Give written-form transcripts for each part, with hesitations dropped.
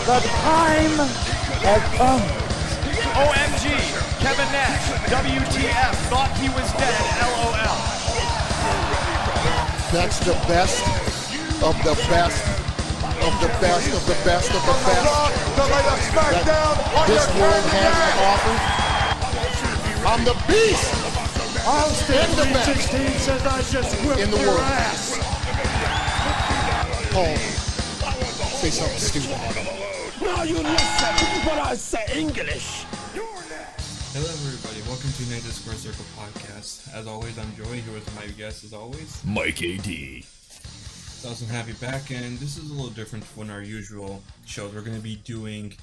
The time has come. OMG, Kevin Nash, WTF, thought he was dead, LOL. That's the best of the best of the best of the best of the best that this world has to offer. I'm the beast. I'll stand in the match. 16 says I just whipped In the your world. ass. Paul, say something stupid. Now you listen, but I say English. Hello everybody, welcome to United Square Circle Podcast. As always, I'm Joey, here with my guest as always, Mike A.D. It's awesome to have you back, and this is a little different from our usual shows. We're going to be doing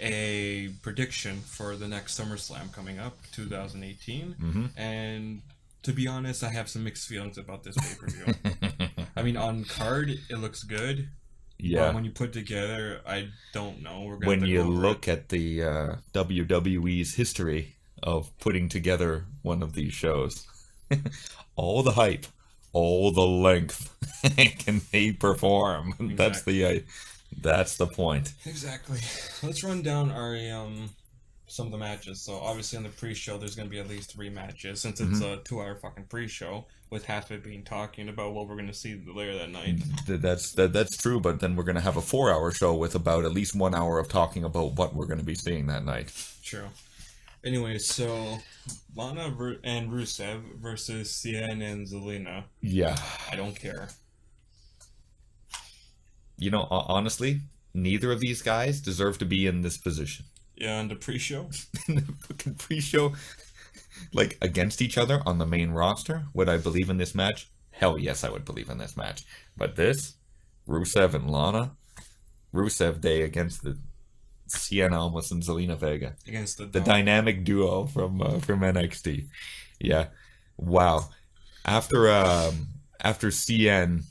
a prediction for the next SummerSlam coming up, 2018, and to be honest, I have some mixed feelings about this pay-per-view. I mean, on card, it looks good. Yeah. But when you put together, I don't know. We're gonna When have to you go over look it. at the WWE's history of putting together one of these shows, all the hype, all the length, can they perform? Exactly. That's the point. Exactly. Let's run down our some of the matches. So obviously on the pre-show, there's going to be at least 3 matches since it's a 2-hour fucking pre-show, with half of it being talking about what we're going to see later that night. That's true, but then we're going to have a 4-hour show with about at least 1 hour of talking about what we're going to be seeing that night. True. Anyway, so Lana and Rusev versus Cien and Zelina. Yeah. I don't care. You know, honestly, neither of these guys deserve to be in this position. Yeah, on the pre-show? In the fucking pre-show, like, against each other on the main roster, would I believe in this match? Hell yes, I would believe in this match. But this, Rusev and Lana, Rusev Day against the Cien Almas and Zelina Vega, Against the dynamic duo from NXT. Yeah, wow. After Cien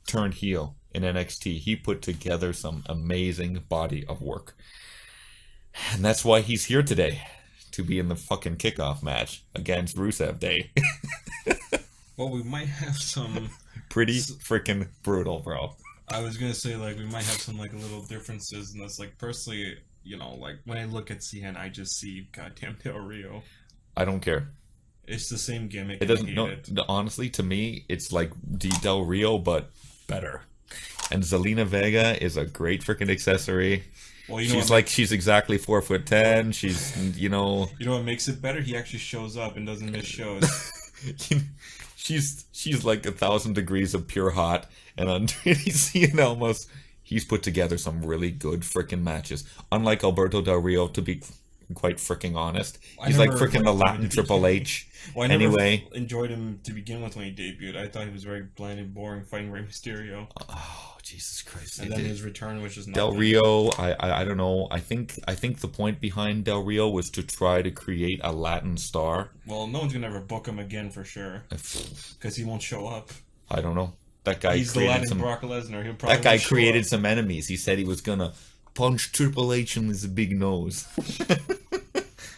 turned heel in NXT, he put together some amazing body of work. And that's why he's here today, to be in the fucking kickoff match against Rusev Day. Well, we might have some... Pretty freaking brutal, bro. I was gonna say, like, we might have some, like, little differences in this. Like, personally, you know, like, when I look at Cien, I just see goddamn Del Rio. I don't care. It's the same gimmick. It doesn't. I hate No, it. honestly, to me, it's like Del Rio, but better. And Zelina Vega is a great freaking accessory. Well, you know She's what like, she's exactly 4'10". She's, you know, You know what makes it better? He actually shows up and doesn't miss shows. she's like 1,000 degrees of pure hot. And on Cien Almas, he's put together some really good freaking matches. Unlike Alberto Del Rio, to be quite freaking honest, he's like freaking the Latin Triple H. Well, I never Anyway, enjoyed him to begin with when he debuted. I thought he was very bland and boring fighting Rey Mysterio. oh Jesus Christ! And then his return was just Del nothing. Rio, I don't know. I think the point behind Del Rio was to try to create a Latin star. Well, no one's gonna ever book him again for sure, because he won't show up. I don't know. That guy He's the created Latin some. Brock Lesnar. He'll probably That guy won't show created up. some enemies. He said he was gonna punch Triple H in his big nose.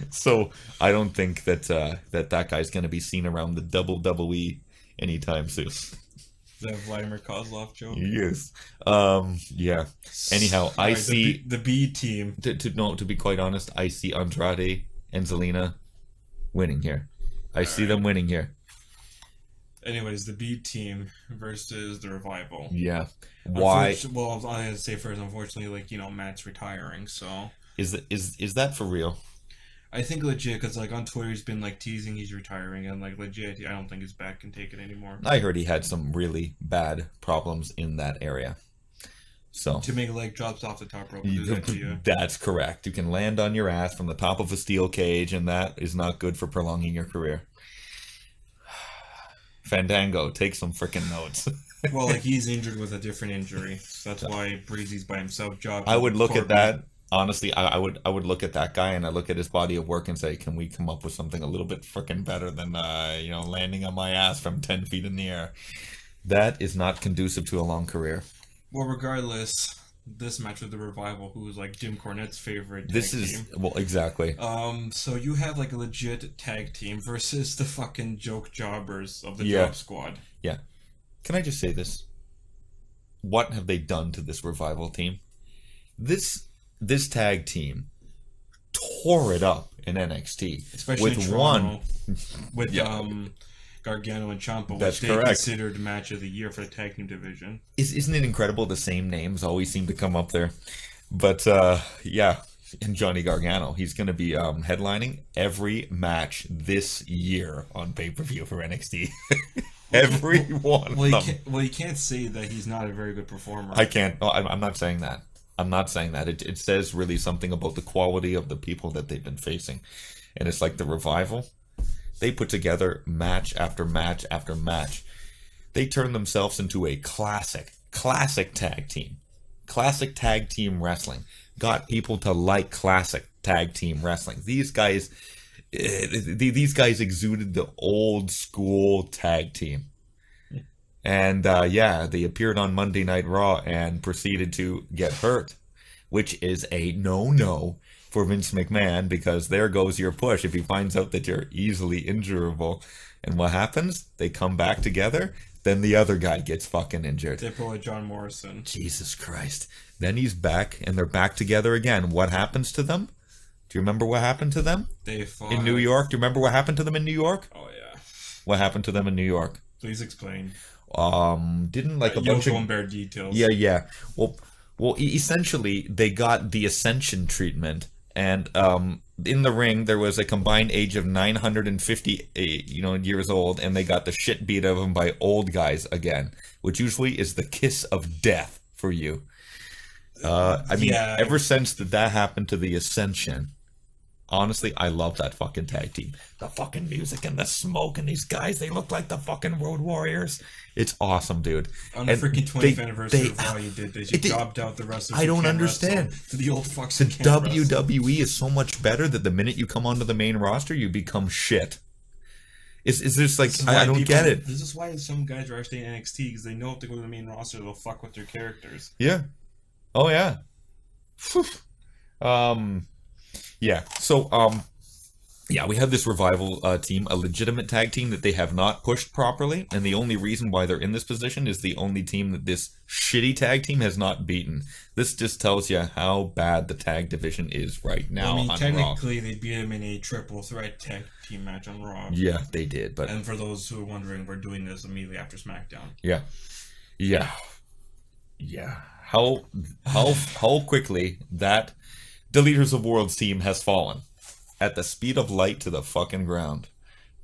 So I don't think that that guy's gonna be seen around the WWE anytime soon. Is that Vladimir Kozlov joke? Yes. Yeah. Anyhow, I Alright, see the B team. to be quite honest, I see Andrade and Zelina winning here. I see them winning here. Anyways, the B team versus the Revival. Yeah. Why Well, I was gonna say first, unfortunately, like, you know, Matt's retiring, so is that for real? I think legit, because like on Twitter he's been like teasing he's retiring, and like legit, I don't think his back can take it anymore. I heard he had some really bad problems in that area. So To make leg drops off the top rope is that to you? that's correct. You can land on your ass from the top of a steel cage, and that is not good for prolonging your career. Fandango, take some freaking notes. Well, like he's injured with a different injury, so that's why Breezy's by himself jogging. I would look at Corbin. that. Honestly, I would look at that guy and I look at his body of work and say, can we come up with something a little bit freaking better than landing on my ass from 10 feet in the air? That is not conducive to a long career. Well, regardless, this match with the Revival, who is like Jim Cornette's favorite tag This is team. well, exactly. So you have like a legit tag team versus the fucking joke jobbers of the Yeah. Job Squad. Yeah. Can I just say this? What have they done to this Revival team? this tag team tore it up in NXT, especially with in Toronto, with Gargano and Ciampa, That's which they correct. considered match of the year for the tag team division. Isn't it incredible? The same names always seem to come up there. But and Johnny Gargano, he's going to be headlining every match this year on pay-per-view for NXT. Every one. Well, you can't say that he's not a very good performer. I can't. No, I'm not saying that. I'm not saying that. It says really something about the quality of the people that they've been facing. And it's like the Revival. They put together match after match after match. They turned themselves into a classic tag team. Classic tag team wrestling. Got people to like classic tag team wrestling. These guys exuded the old school tag team. And they appeared on Monday Night Raw and proceeded to get hurt, which is a no-no for Vince McMahon, because there goes your push if he finds out that you're easily injurable. And what happens? They come back together, then the other guy gets fucking injured. They pull a John Morrison. Jesus Christ. Then he's back, and they're back together again. What happens to them? Do you remember what happened to them? They fought in New York? Do you remember what happened to them in New York? Oh, yeah. What happened to them in New York? Please explain. Didn't like a bunch of... Bear details. Yeah. Well, essentially, they got the Ascension treatment, and in the ring, there was a combined age of 958, years old, and they got the shit beat out of them by old guys again, which usually is the kiss of death for you. Ever since that happened to the Ascension, honestly, I love that fucking tag team. The fucking music and the smoke and these guys, they look like the fucking Road Warriors. It's awesome, dude. On the freaking 20th anniversary of Raw, you did this. You jobbed out the wrestlers. I don't understand. To the old fucks. The WWE is so much better that the minute you come onto the main roster, you become shit. Is this like, I don't get it. This is why some guys are actually in NXT, because they know if they go to the main roster, they'll fuck with their characters. Yeah. Oh, yeah. Yeah. So, we have this Revival team, a legitimate tag team that they have not pushed properly, and the only reason why they're in this position is the only team that this shitty tag team has not beaten. This just tells you how bad the tag division is right now on Raw. Technically, they beat him in a triple threat tag team match on Raw. Yeah, they did, but... And for those who are wondering, we're doing this immediately after SmackDown. Yeah. How quickly that Deleters of Worlds team has fallen at the speed of light to the fucking ground.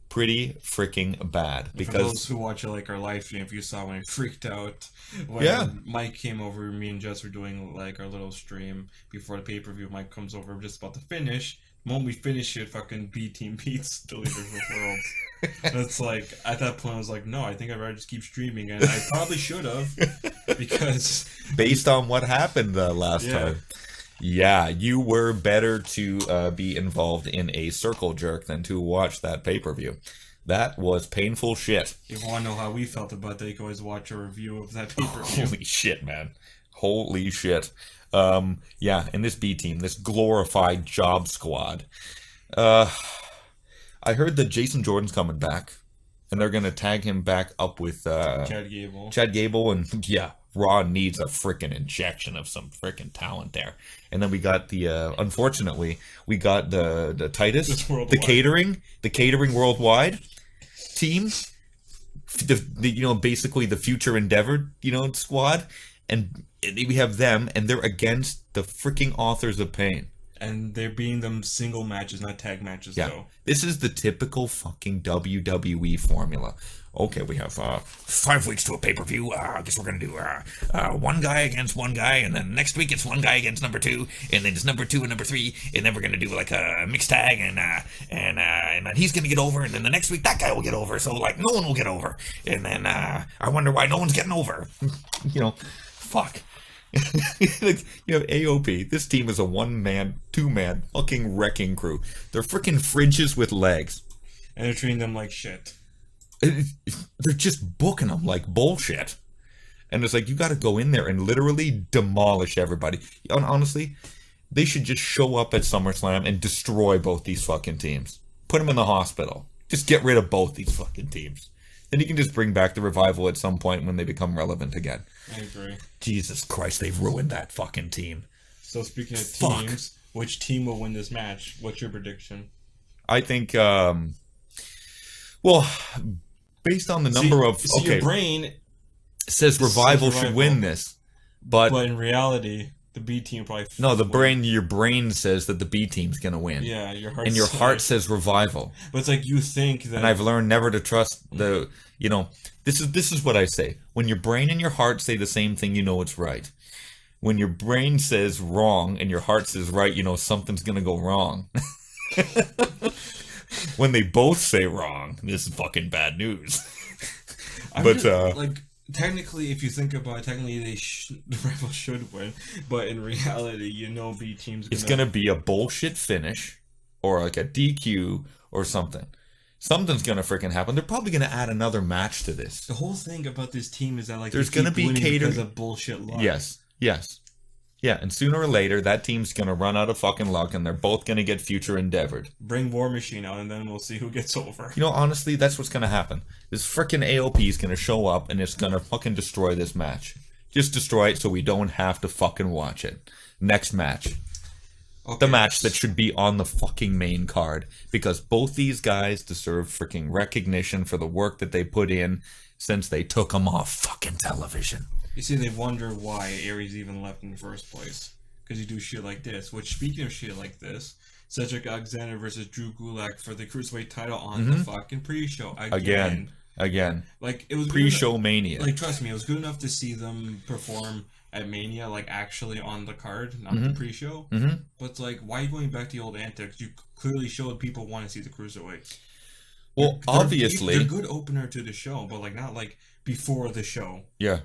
Pretty freaking bad. Because for those who watch like our live stream, if you saw when I freaked out when Mike came over, me and Jess were doing like our little stream before the pay-per-view. Mike comes over, just about to finish. The moment we finish it, fucking B team beats Deleters of Worlds. It's like, at that point I was like, no, I think I'd rather just keep streaming, and I probably should have, because based on what happened last time. Yeah, you were better to be involved in a circle jerk than to watch that pay-per-view. That was painful shit. If you want to know how we felt about that, you can always watch a review of that pay-per-view. Holy shit, man. Holy shit. And this B team, this glorified job squad. I heard that Jason Jordan's coming back, and they're going to tag him back up with Chad Gable, and Raw needs a freaking injection of some freaking talent there. And then we got unfortunately, we got the Titus, the catering worldwide team, basically the Future Endeavor, squad, and we have them, and they're against the freaking Authors of Pain. And they're being them single matches, not tag matches, though. This is the typical fucking WWE formula. Okay, we have 5 weeks to a pay-per-view. I guess we're going to do one guy against one guy, and then next week it's one guy against number 2, and then it's number 2 and number 3, and then we're going to do like a mixed tag, and then he's going to get over, and then the next week that guy will get over, so like no one will get over. And then I wonder why no one's getting over. Fuck. You have AOP. This team is a 1-man, 2-man fucking wrecking crew. They're freaking fridges with legs. And they're treating them like shit. They're just booking them like bullshit. And it's like, you gotta go in there and literally demolish everybody. And honestly, they should just show up at SummerSlam and destroy both these fucking teams. Put them in the hospital. Just get rid of both these fucking teams. Then you can just bring back the Revival at some point when they become relevant again. I agree. Jesus Christ, they've ruined that fucking team. So speaking of teams, which team will win this match? What's your prediction? I think, well, based on the number of... See, your brain says Revival should win this. But in reality, the B team probably... No, your brain says that the B team's going to win. Yeah, your heart... And your heart says Revival. But it's like you think that... And I've learned never to trust the... You know, this is what I say. When your brain and your heart say the same thing, you know it's right. When your brain says wrong and your heart says right, you know something's going to go wrong. When they both say wrong, this is fucking bad news. Technically, if you think about it, technically the Rival should win, but in reality, you know B team's It's gonna be a bullshit finish, or like a DQ or something. Something's gonna freaking happen. They're probably gonna add another match to this. The whole thing about this team is that like there's gonna be because of bullshit luck. Yes. Yeah, and sooner or later, that team's going to run out of fucking luck, and they're both going to get future endeavored. Bring War Machine out, and then we'll see who gets over. You know, honestly, that's what's going to happen. This freaking AOP is going to show up, and it's going to fucking destroy this match. Just destroy it so we don't have to fucking watch it. Next match. Okay. The match that should be on the fucking main card. Because both these guys deserve freaking recognition for the work that they put in since they took them off fucking television. You see, they wonder why Aries even left in the first place. Because you do shit like this. Which, speaking of shit like this, Cedric Alexander versus Drew Gulak for the Cruiserweight title on the fucking pre-show. Again. Like, it was pre-show Mania. Like, trust me, it was good enough to see them perform at Mania, like, actually on the card, not the pre-show. But it's like, why are you going back to the old antics? You clearly showed people want to see the Cruiserweight. Well, obviously... They're a good opener to the show, but, like, not, like, before the show. Yeah.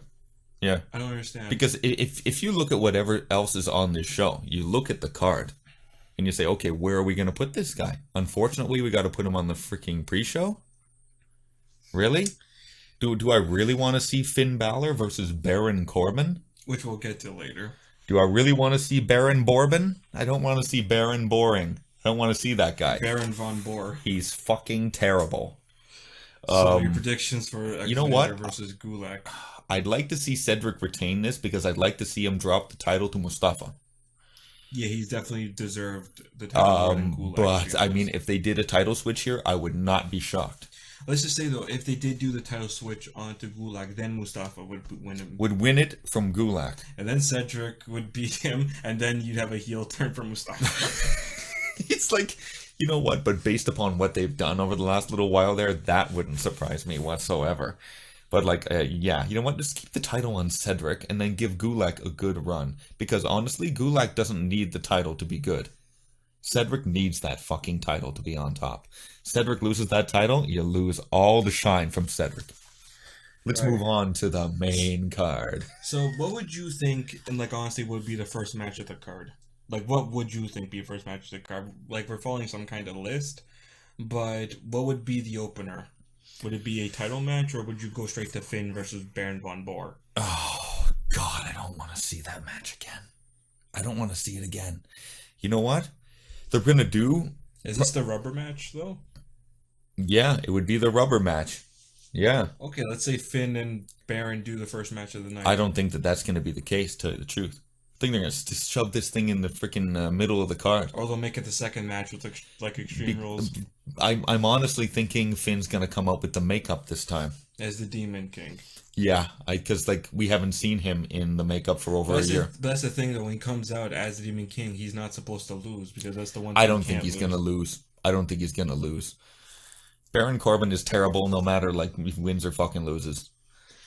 I don't understand. Because if you look at whatever else is on this show, you look at the card, and you say, okay, where are we going to put this guy? Unfortunately, we got to put him on the freaking pre-show? Really? Do I really want to see Finn Balor versus Baron Corbin? Which we'll get to later. Do I really want to see Baron Borbin? I don't want to see Baron Boring. I don't want to see that guy. Baron Von Bohr. He's fucking terrible. So your predictions for Alexander versus Gulak? I'd like to see Cedric retain this because I'd like to see him drop the title to Mustafa. Yeah, he's definitely deserved the title more than Gulak. But, I mean, if they did a title switch here, I would not be shocked. Let's just say, though, if they did do the title switch onto Gulak, then Mustafa would win him. Would win it from Gulak. And then Cedric would beat him, and then you'd have a heel turn for Mustafa. It's like, you know what, but based upon what they've done over the last little while there, that wouldn't surprise me whatsoever. But, like, yeah, you know what? Just keep the title on Cedric and then give Gulak a good run. Because, honestly, Gulak doesn't need the title to be good. Cedric needs that fucking title to be on top. Cedric loses that title, you lose all the shine from Cedric. Let's move on to the main card. So, what would you think, and, like, honestly, would be the first match of the card? Like, what would you think be the first match of the card? Like, we're following some kind of list, but what would be the opener? Would it be a title match, or would you go straight to Finn versus Baron Von Bohr? Oh, God, I don't want to see that match again. I don't want to see it again. You know what? They're going to do... Is this the rubber match, though? Yeah, it would be the rubber match. Yeah. Okay, let's say Finn and Baron do the first match of the night. I don't think that that's going to be the case, to tell you the truth. I think they're going to just shove this thing in the freaking middle of the card. Or they'll make it the second match with like Extreme Rules. I'm honestly thinking Finn's going to come up with the makeup this time. As the Demon King. Yeah, because like we haven't seen him in the makeup for over a year. But that's the thing, though. When he comes out as the Demon King, he's not supposed to lose because that's the one. I don't think he's going to lose. I don't think he's going to lose. Baron Corbin is terrible no matter like if he wins or fucking loses.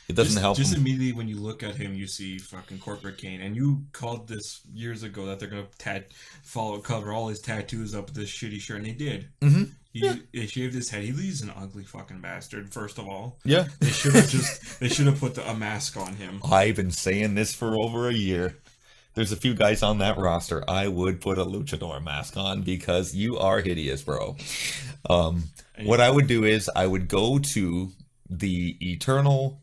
It doesn't help him. Just immediately when you look at him, you see fucking Corporate Kane. And you called this years ago that they're going to cover all his tattoos up with this shitty shirt. And they did. Mm-hmm. He shaved his head. He's an ugly fucking bastard, first of all. Yeah. They should have put a mask on him. I've been saying this for over a year. There's a few guys on that roster I would put a luchador mask on because you are hideous, bro. What I would do is I would go to the Eternal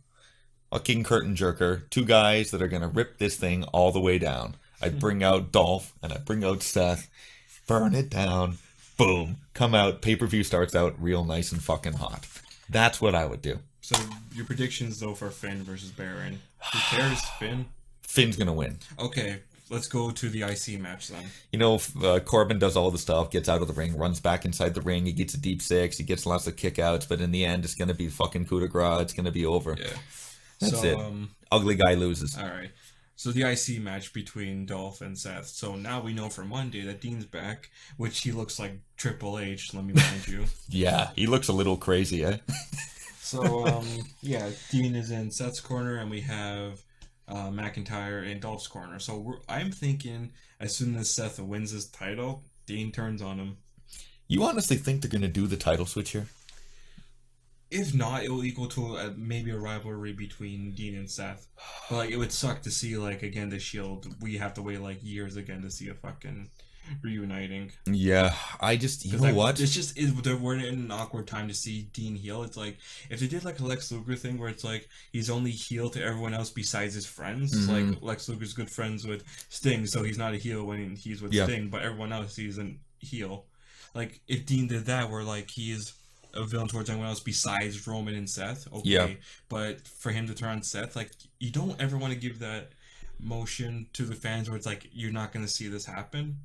fucking curtain jerker, two guys that are going to rip this thing all the way down. I'd bring out Dolph and I'd bring out Seth, burn it down, boom, come out, pay-per-view starts out real nice and fucking hot. That's what I would do. So your predictions though for Finn versus Baron. Who cares, Finn? Finn's going to win. Okay, let's go to the IC match then. You know, Corbin does all the stuff, gets out of the ring, runs back inside the ring, he gets a deep six, he gets lots of kickouts, but in the end, it's going to be fucking coup de grace, it's going to be over. Yeah. That's so, it. Ugly guy loses. All right. So the IC match between Dolph and Seth. So now we know for Monday that Dean's back, which he looks like Triple H, let me remind you. Yeah, he looks a little crazy, eh? So, yeah, Dean is in Seth's corner, and we have McIntyre in Dolph's corner. So I'm thinking as soon as Seth wins his title, Dean turns on him. You honestly think they're going to do the title switch here? If not, it will equal to maybe a rivalry between Dean and Seth. But like, it would suck to see like again the Shield. We have to wait like years again to see a fucking reuniting. Yeah, I just you know like, what? It's just we're in an awkward time to see Dean heel. It's like if they did like a Lex Luger thing where it's like he's only heel to everyone else besides his friends. Mm-hmm. Like Lex Luger's good friends with Sting, so he's not a heel when he's with Sting, but everyone else he's a heel. Like if Dean did that, where like he is a villain towards anyone else besides Roman and Seth, okay. Yeah. But for him to turn on Seth, like you don't ever want to give that motion to the fans where it's like you're not going to see this happen.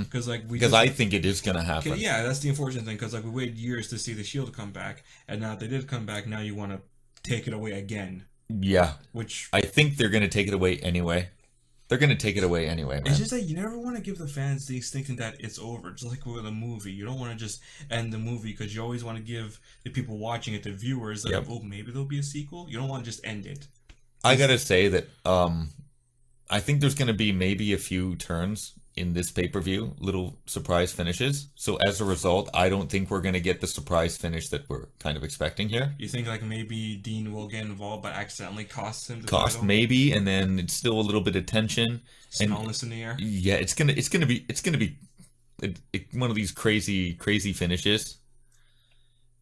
Because I think it is going to happen. Yeah, that's the unfortunate thing. Because like we waited years to see the Shield come back, and now they did come back. Now you want to take it away again. Yeah, which I think they're going to take it away anyway. They're going to take it away anyway, man. It's just that you never want to give the fans the thinking that it's over. Just like with a movie. You don't want to just end the movie because you always want to give the people watching it, the viewers, like, oh, maybe there'll be a sequel. You don't want to just end it. I got to say that I think there's going to be maybe a few turns in this pay-per-view, little surprise finishes. So as a result, I don't think we're going to get the surprise finish that we're kind of expecting here. You think like maybe Dean will get involved but accidentally costs him the Cost title? Maybe, and then it's still a little bit of tension. Smallness in the air. Yeah, it's gonna be one of these crazy finishes.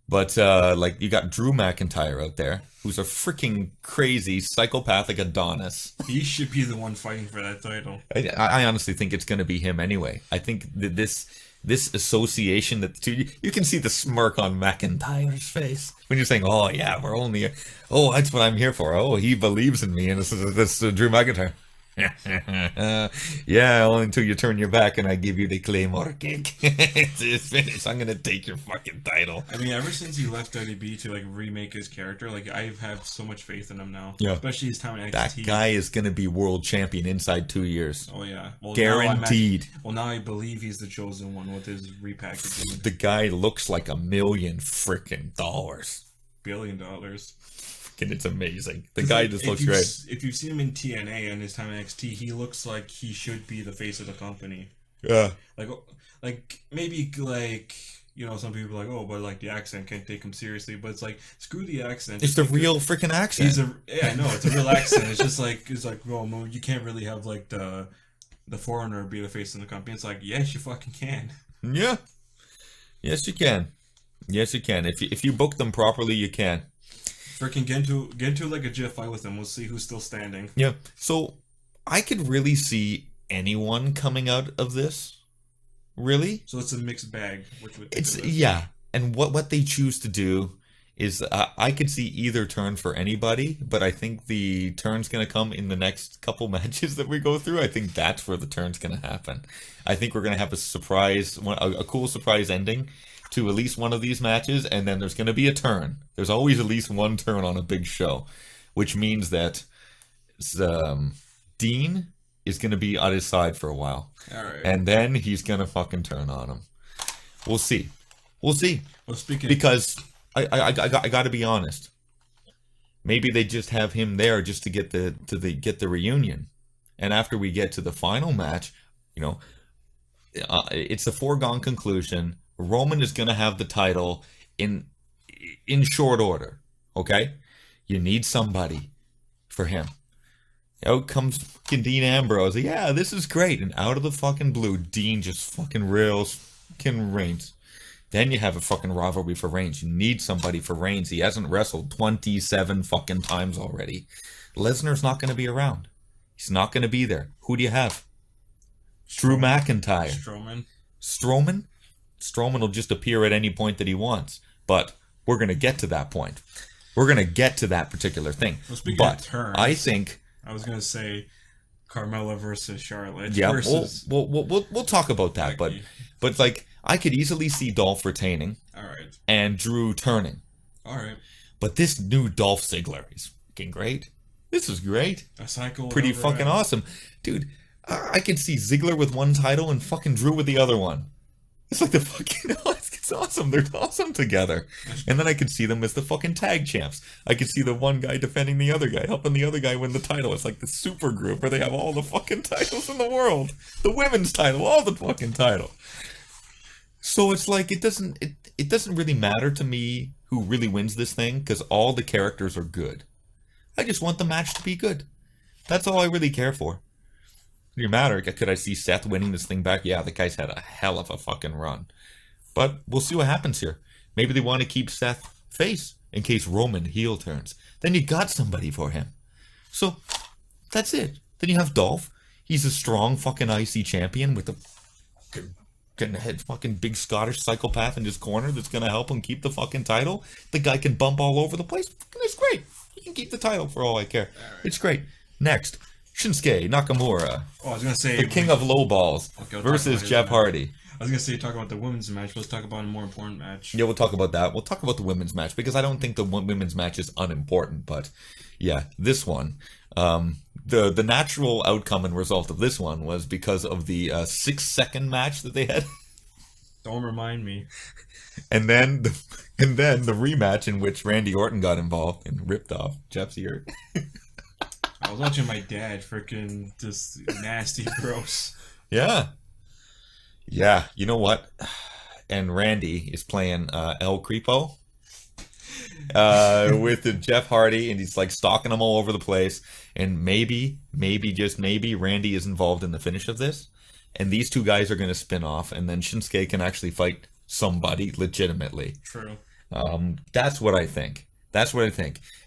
But like you got Drew McIntyre out there, who's a freaking crazy psychopathic Adonis. He should be the one fighting for that title. I honestly think it's going to be him anyway. I think that this association that the two, you can see the smirk on McIntyre's face when you're saying, "Oh yeah, that's what I'm here for." Oh, he believes in me, and this is Drew McIntyre. Yeah, only until you turn your back and I give you the Claymore kick. It's finished. I'm gonna take your fucking title. I mean, ever since he left WWE to like remake his character, like I have so much faith in him now. Yeah, especially his time in NXT. That guy is gonna be world champion inside 2 years. Oh yeah, well, guaranteed. Now I believe he's the chosen one with his repackaging. The guy looks like $1 million freaking dollars. $1 billion. And it's amazing. The guy just looks great. If you've seen him in TNA and his time in NXT, he looks like he should be the face of the company. Yeah. Like maybe like, you know, some people are like, oh, but like the accent, can't take him seriously. But it's like, screw the accent. It's the real freaking accent. I know, it's a real accent. It's just like, well, you can't really have like the foreigner be the face of the company. It's like, yes, you fucking can. Yeah. Yes, you can. Yes, you can. If you book them properly, you can. Freaking get into like a GIF fight with them. We'll see who's still standing. Yeah. So I could really see anyone coming out of this. Really. So it's a mixed bag. Yeah. And what they choose to do is I could see either turn for anybody, but I think the turn's going to come in the next couple matches that we go through. I think that's where the turn's going to happen. I think we're going to have a surprise, a cool surprise ending to at least one of these matches, and then there's going to be a turn. There's always at least one turn on a big show, which means that Dean is going to be on his side for a while. All right. And then he's going to fucking turn on him. We'll see. Well, because I got to be honest. Maybe they just have him there just to get the reunion. And after we get to the final match, you know, it's a foregone conclusion. Roman is going to have the title in short order, okay? You need somebody for him. Out comes fucking Dean Ambrose. Yeah, this is great. And out of the fucking blue, Dean just fucking rails fucking Reigns. Then you have a fucking rivalry for Reigns. You need somebody for Reigns. He hasn't wrestled 27 fucking times already. Lesnar's not going to be around. He's not going to be there. Who do you have? Drew McIntyre. Strowman? Strowman will just appear at any point that he wants. But we're going to get to that point. We're going to get to that particular thing. Well, speaking but of turns, I think... I was going to say, Carmella versus Charlotte. Yeah, versus we'll talk about that, Becky. but like I could easily see Dolph retaining All right. and Drew turning. All right. But this new Dolph Ziggler is fucking great. This is great. A cycle. Pretty fucking awesome. Dude, I could see Ziggler with one title and fucking Drew with the other one. It's like the fucking... It's awesome. They're awesome together. And then I could see them as the fucking tag champs. I could see the one guy defending the other guy, helping the other guy win the title. It's like the super group where they have all the fucking titles in the world. The women's title, all the fucking title. So it's like it doesn't really matter to me who really wins this thing because all the characters are good. I just want the match to be good. That's all I really care for. It doesn't matter. Could I see Seth winning this thing back? Yeah, the guy's had a hell of a fucking run. But we'll see what happens here. Maybe they want to keep Seth face in case Roman heel turns. Then you got somebody for him. So that's it. Then you have Dolph. He's a strong fucking IC champion with a head fucking big Scottish psychopath in his corner that's gonna help him keep the fucking title. The guy can bump all over the place. It's great. He can keep the title for all I care. Right. It's great. Next, Shinsuke Nakamura. Oh, I was gonna say the king of low balls versus Jeff Hardy. I was gonna say talk about the women's match. Let's talk about a more important match. Yeah, we'll talk about that. We'll talk about the women's match because I don't think the women's match is unimportant. But yeah, this one, the natural outcome and result of this one was because of the 6-second match that they had. Don't remind me. And then the rematch in which Randy Orton got involved and ripped off Jeff's ear. I was watching my dad, freaking just nasty, gross. Yeah. Yeah, you know what? And Randy is playing El Creepo with Jeff Hardy, and he's like stalking them all over the place. And maybe, just maybe, Randy is involved in the finish of this. And these two guys are going to spin off, and then Shinsuke can actually fight somebody legitimately. True. That's what I think.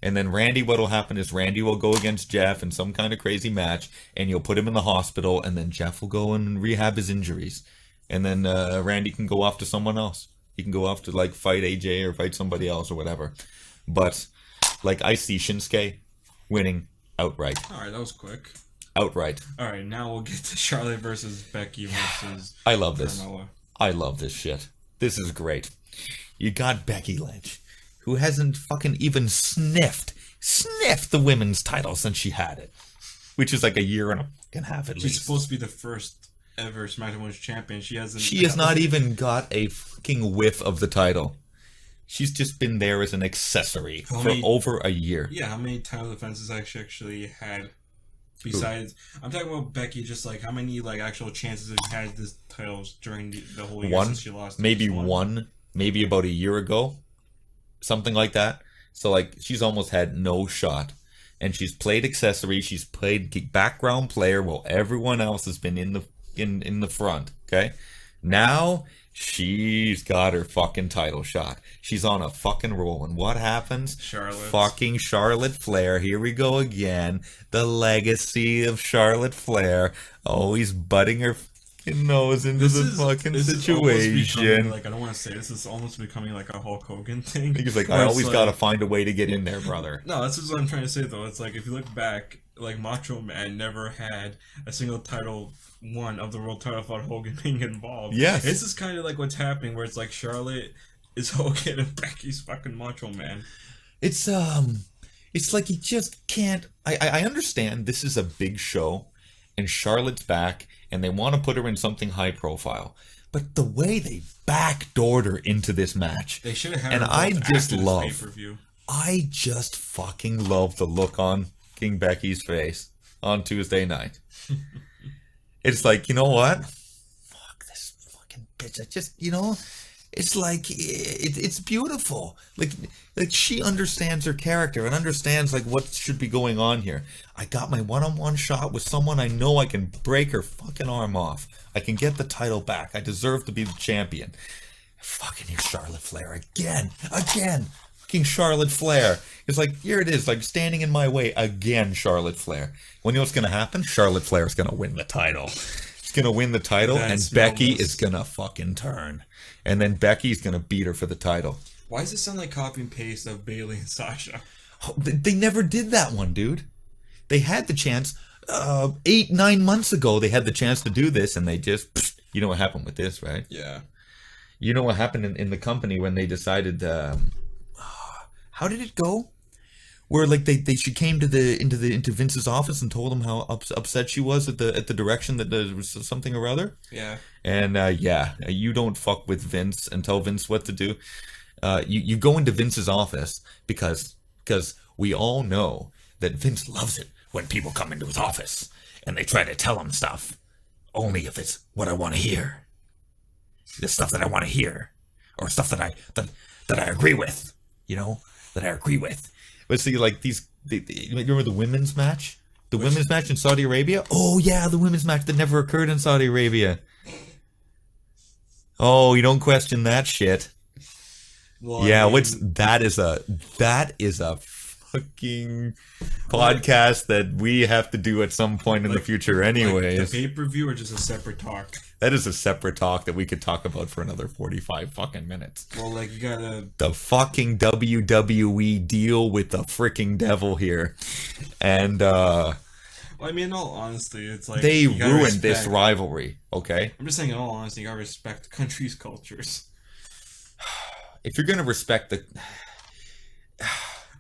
And then Randy, what'll happen is Randy will go against Jeff in some kind of crazy match, and you'll put him in the hospital, and then Jeff will go and rehab his injuries. And then Randy can go off to someone else. He can go off to like fight AJ or fight somebody else or whatever. But like I see Shinsuke winning outright. All right, that was quick. Outright. All right, now we'll get to Charlotte versus Becky versus I love this. Carmella. I love this shit. This is great. You got Becky Lynch, who hasn't fucking even sniffed the women's title since she had it, which is like a year and a half at least. She's supposed to be the first ever SmackDown Women's Champion. She has not even got a fucking whiff of the title. She's just been there as an accessory for over a year. Yeah, how many title defenses actually had? Besides, I'm talking about Becky. Just like how many like actual chances have she had this titles during the whole year since she lost? Maybe one, maybe about a year ago, something like that. So like she's almost had no shot, and she's played accessory. She's played background player while everyone else has been in the front. Okay, now she's got her fucking title shot. She's on a fucking roll. And what happens? Fucking Charlotte Flair. Here we go again. The legacy of Charlotte Flair. Always butting her fucking nose into the fucking situation. Like, I don't want to say this is almost becoming like a Hulk Hogan thing. He's like, I always got to find a way to get in there, brother. No, that's what I'm trying to say, though. It's like, if you look back, like, Macho Man never had a single title one of the world title without Hogan being involved. Yes. This is kind of like what's happening, where it's like Charlotte is Hogan and Becky's fucking Macho Man. It's like you just can't. I understand this is a big show, and Charlotte's back, and they want to put her in something high profile. But the way they backdoored her into this match, they should have had and her I just fucking love the look on King Becky's face on Tuesday night. It's like, you know what? Fuck this fucking bitch. I just, it's like, it's beautiful. Like she understands her character and understands like what should be going on here. I got my one-on-one shot with someone I know I can break her fucking arm off. I can get the title back. I deserve to be the champion. Fucking here's Charlotte Flair again. Fucking Charlotte Flair. It's like, here it is, like standing in my way again, Charlotte Flair. Well, you know what's going to happen? Charlotte Flair is going to win the title. She's going to win the title, and Becky is going to fucking turn. And then Becky's going to beat her for the title. Why does it sound like copy and paste of Bayley and Sasha? Oh, they never did that one, dude. They had the chance. 8-9 months ago they had the chance to do this, and they just, you know what happened with this, right? Yeah. You know what happened in the company when they decided, how did it go? Where like she came into Vince's office and told him how upset she was at the direction that there was something or other. Yeah. And you don't fuck with Vince and tell Vince what to do. You go into Vince's office because we all know that Vince loves it when people come into his office and they try to tell him stuff, only if it's what I want to hear, the stuff that I want to hear, or stuff that I agree with, that I agree with. But see, like you remember the women's match? The women's match in Saudi Arabia? Oh yeah, the women's match that never occurred in Saudi Arabia. Oh, you don't question that shit. Well, yeah, that is a fucking podcast that we have to do at some point in the future anyways. Like the pay-per-view or just a separate talk? That is a separate talk that we could talk about for another 45 fucking minutes. Well, like, you gotta... The fucking WWE deal with the freaking devil here. And, well, I mean, in all honesty, it's like... They ruined this rivalry, okay? I'm just saying, in all honesty, you gotta respect the country's cultures. If you're gonna respect the...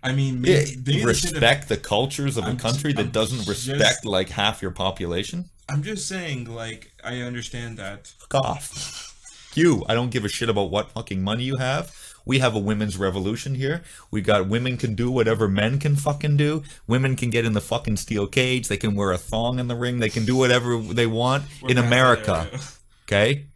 I mean, respect the cultures of a country that doesn't respect like half your population. I'm just saying, like, I understand that. Fuck off. I don't give a shit about what fucking money you have. We have a women's revolution here. We got women can do whatever men can fucking do. Women can get in the fucking steel cage. They can wear a thong in the ring. They can do whatever they want in America. Okay?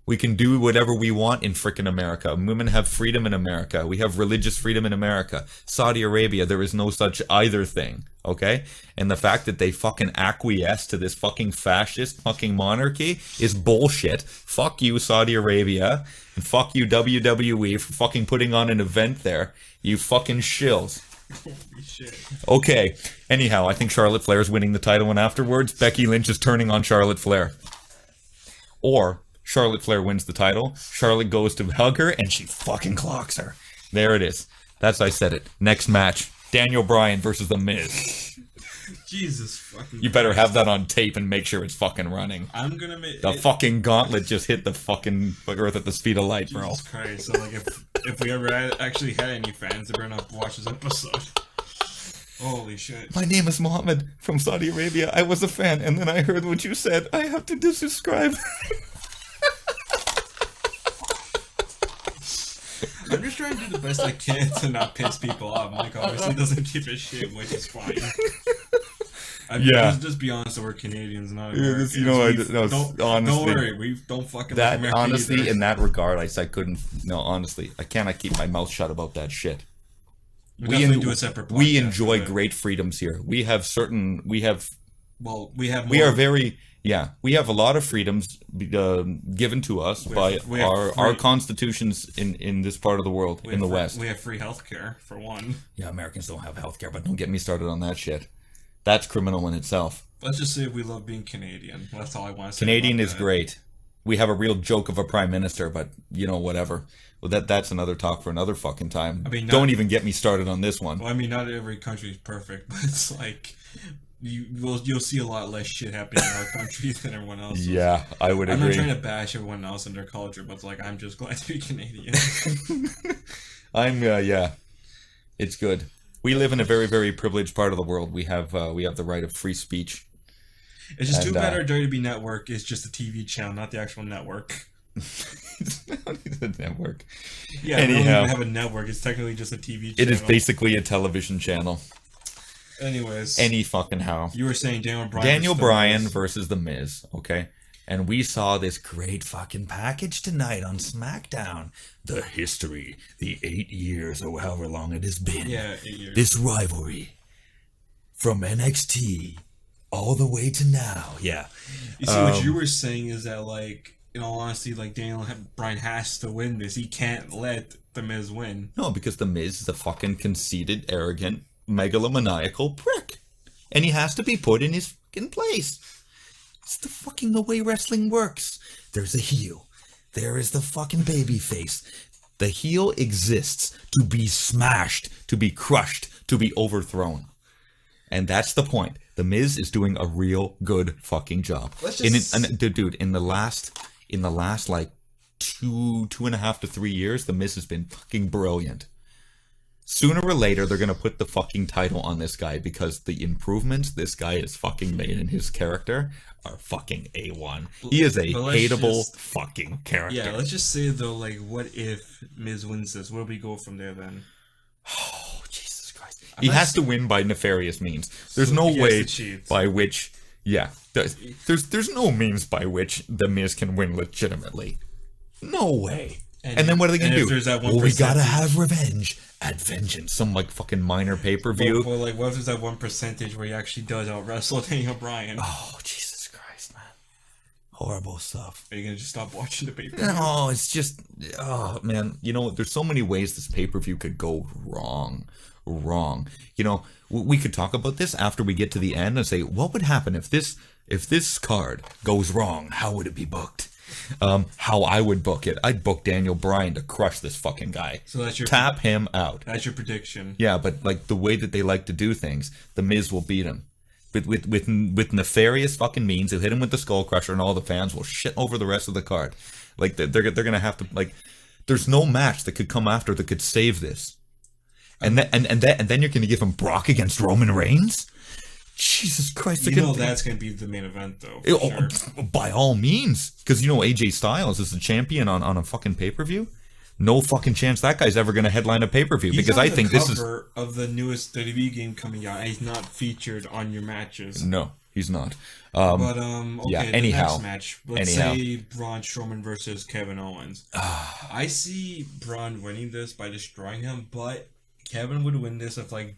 We can do whatever we want in frickin' America. Women have freedom in America. We have religious freedom in America. Saudi Arabia, there is no such either thing, okay? And the fact that they fucking acquiesce to this fucking fascist fucking monarchy is bullshit. Fuck you, Saudi Arabia. And fuck you, WWE, for fucking putting on an event there. You fucking shills. Holy shit. Okay, anyhow, I think Charlotte Flair's winning the title, and afterwards, Becky Lynch is turning on Charlotte Flair. Or... Charlotte Flair wins the title. Charlotte goes to hug her, and she fucking clocks her. There it is. I said it. Next match. Daniel Bryan versus The Miz. Jesus fucking You better have that on tape and make sure it's fucking running. I'm gonna make... The fucking gauntlet just hit the fucking earth at the speed of light, bro. Jesus Christ. So, like, if we ever actually had any fans, they better not watch this episode. Holy shit. My name is Mohammed from Saudi Arabia. I was a fan, and then I heard what you said. I have to desubscribe. I'm just trying to do the best I can to not piss people off. Mike obviously doesn't give a shit, which is fine. Just be honest, we're Canadians, not Americans. Honestly, don't worry, we don't fucking that. Like American honestly, either. In that regard, I couldn't. No, honestly, I cannot keep my mouth shut about that shit. We do a separate podcast. We enjoy great freedoms here. We have certain. We have. Well, we have. More, we are very. Yeah, we have a lot of freedoms given to us by our constitutions in this part of the world, in the West. We have free healthcare, for one. Yeah, Americans don't have healthcare, but don't get me started on that shit. That's criminal in itself. Let's just say we love being Canadian. That's all I want to say. Canadian is great. We have a real joke of a prime minister, but, whatever. Well, that's another talk for another fucking time. I mean, don't even get me started on this one. Well, I mean, not every country is perfect, but it's like... You'll see a lot less shit happening in our country than everyone else. Yeah, I would agree. I'm not trying to bash everyone else and their culture, but it's like, I'm just glad to be Canadian. It's good. We live in a very, very privileged part of the world. We have the right of free speech. It's just too bad our WWE network is just a TV channel, not the actual network. It's not a network. Yeah, anyhow, we don't even have a network. It's technically just a TV channel. It is basically a television channel. Anyways. Any fucking how. You were saying Daniel Bryan versus The Miz, okay? And we saw this great fucking package tonight on SmackDown. The history, the 8 years or however long it has been. Yeah, 8 years. This rivalry from NXT all the way to now. Yeah. You see, what you were saying is that, like, in all honesty, like, Daniel Bryan has to win this. He can't let The Miz win. No, because The Miz is a fucking conceited, arrogant, megalomaniacal prick, and he has to be put in his fucking place. It's the fucking the way wrestling works. There's a heel, there is the fucking baby face. The heel exists to be smashed, to be crushed, to be overthrown, and that's the point. The Miz is doing a real good fucking job. Dude, in the last like 2.5 to 3 years, The Miz has been fucking brilliant. Sooner or later, they're gonna put the fucking title on this guy because the improvements this guy has fucking made in his character are fucking A1. He is a hateable fucking character. Yeah, let's just say though, like, what if Miz wins this? Where do we go from there then? Oh, Jesus Christ. He has to win by nefarious means. There's no way by which... Yeah. There's no means by which The Miz can win legitimately. No way. And then what are they going to do? Well, we gotta have revenge at Vengeance. Some, like, fucking minor pay-per-view. Well, like, what if there's that 1% where he actually does out-wrestle Daniel Bryan? Oh, Jesus Christ, man. Horrible stuff. Are you going to just stop watching the pay-per-view? No, it's just... Oh, man. You know, there's so many ways this pay-per-view could go wrong. You know, we could talk about this after we get to the end and say, what would happen if this card goes wrong? How would it be booked? How I would book it. I'd book Daniel Bryan to crush this fucking guy. So that's your tap him out. That's your prediction. Yeah, but like the way that they like to do things, The Miz will beat him. With nefarious fucking means. He'll hit him with the Skull Crusher and all the fans will shit over the rest of the card. Like they're gonna have to, like, there's no match that could come after that could save this. And then you're gonna give him Brock against Roman Reigns? Jesus Christ. You know that's going to be the main event, though. Sure. By all means. Because, you know, AJ Styles is the champion on a fucking pay-per-view. No fucking chance that guy's ever going to headline a pay-per-view. Because I think this is... of the newest WWE game coming out. He's not featured on your matches. No, he's not. Okay, yeah, anyhow. The next match. Let's say Braun Strowman versus Kevin Owens. I see Braun winning this by destroying him, but Kevin would win this if, like,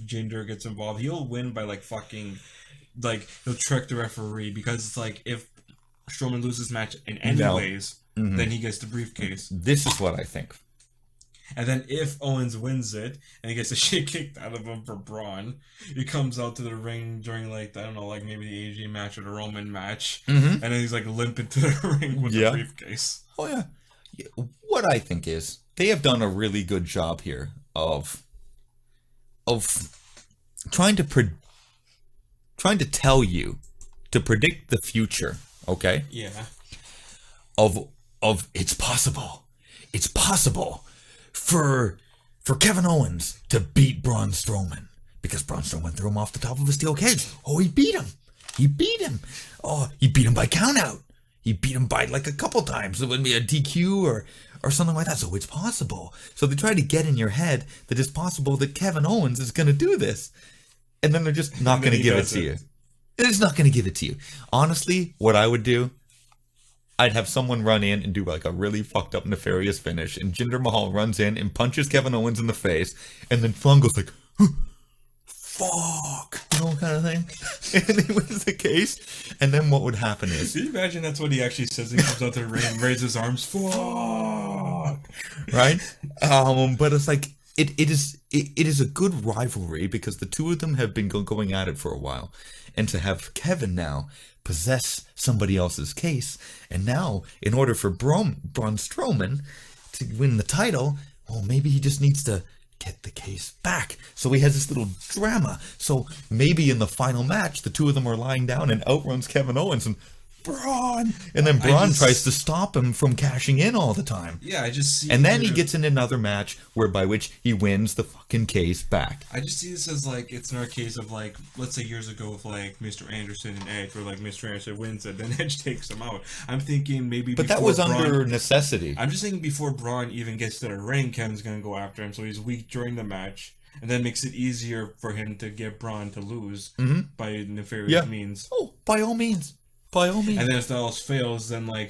Jinder gets involved. He'll win by like fucking, like, he'll trick the referee because it's like if Strowman loses match in any ways, then he gets the briefcase. This is what I think. And then if Owens wins it and he gets the shit kicked out of him for Braun, he comes out to the ring during, like, I don't know, like maybe the AJ match or the Roman match, and then he's like limping to the ring with the briefcase. Oh yeah. What I think is they have done a really good job here of trying to tell you to predict the future, okay? Yeah. Of it's possible for Kevin Owens to beat Braun Strowman because Braun Strowman threw him off the top of a steel cage. Oh, he beat him. Oh, he beat him by countout. He beat him by like a couple times. It wouldn't be a DQ or something like that. So it's possible. So they try to get in your head that it's possible that Kevin Owens is going to do this. And then they're just not going to give it to you. They're just not going to give it to you. Honestly, what I would do, I'd have someone run in and do like a really fucked up nefarious finish. And Jinder Mahal runs in and punches Kevin Owens in the face. And then Flan goes like, fuck, you know, kind of thing. And he wins the case. And then what would happen is... Can you imagine that's what he actually says? He comes out to the ring and raises his arms. Fuck. Right? But it's like, it is a good rivalry because the two of them have been going at it for a while. And to have Kevin now possess somebody else's case, and now, in order for Braun Strowman to win the title, well, maybe he just needs to get the case back. So he has this little drama. So maybe in the final match, the two of them are lying down and outruns Kevin Owens and Braun. And then Braun tries to stop him from cashing in all the time. Yeah, I just see... And then he gets in another match by which he wins the fucking case back. I just see this as like, it's another case of like, let's say years ago with like Mr. Anderson and Edge, where like Mr. Anderson wins it, then Edge takes him out. I'm thinking maybe But that was under necessity. I'm just thinking before Braun even gets to the ring, Kevin's going to go after him, so he's weak during the match. And then makes it easier for him to get Braun to lose by nefarious means. Oh, by all means. By all means. And then if that else fails, then like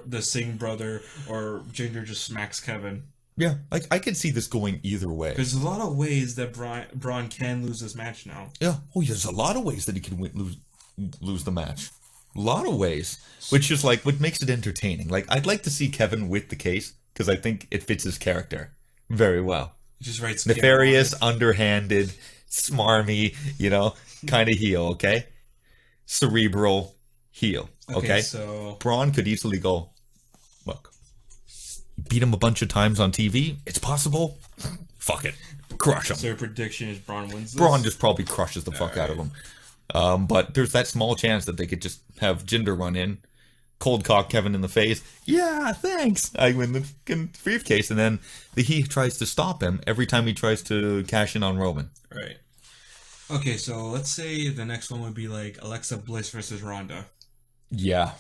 the Singh brother or Jinder just smacks Kevin. Yeah, like I could see this going either way. There's a lot of ways that Braun can lose this match now. Yeah, there's a lot of ways that he can lose the match. A lot of ways, which is like what makes it entertaining. Like I'd like to see Kevin with the case because I think it fits his character very well. Just writes nefarious, underhanded, smarmy, you know, kind of heel. Okay, cerebral. Heel, okay? So Braun could easily go, look, beat him a bunch of times on TV. It's possible. Fuck it. Crush him. So your prediction is Braun wins this? Braun just probably crushes the fuck out of him. But there's that small chance that they could just have Jinder run in, cold cock Kevin in the face. Yeah, thanks. I win the fucking briefcase, and then he tries to stop him every time he tries to cash in on Roman. Right. Okay, so let's say the next one would be like Alexa Bliss versus Ronda. Yeah.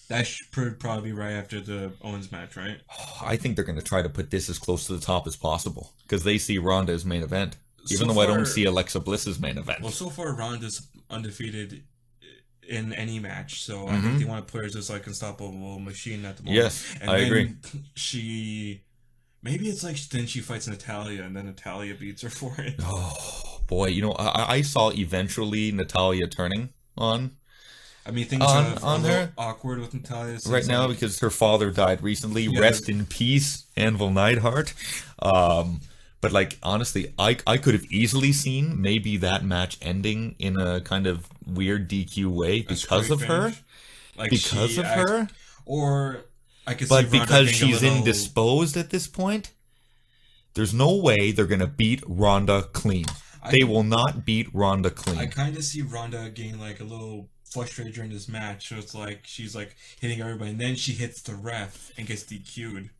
That should probably be right after the Owens match, right? I think they're going to try to put this as close to the top as possible because they see Ronda as main event. Even So though I far- don't see Alexa Bliss as main event. Well, so far Ronda's undefeated in any match, so I think they want to put her as this like unstoppable machine at the moment. Yes, and I then agree. Maybe it's like then she fights Natalia, and then Natalia beats her for it. Oh, boy. You know, I saw eventually Natalia turning on I mean, things On- are on a little her? awkward with Natalia since, right now like, because her father died recently. Yeah. Rest in peace, Anvil Neidhart. But like honestly, I could have easily seen maybe that match ending in a kind of weird DQ way a because straight of her. finish. Like Because she of act- her. or I could see But Ronda because getting a she's little- indisposed at this point, there's no way they're gonna beat Ronda clean. They will not beat Ronda clean. I kind of see Ronda getting like a little frustrated during this match, so it's like she's like hitting everybody, and then she hits the ref and gets DQ'd.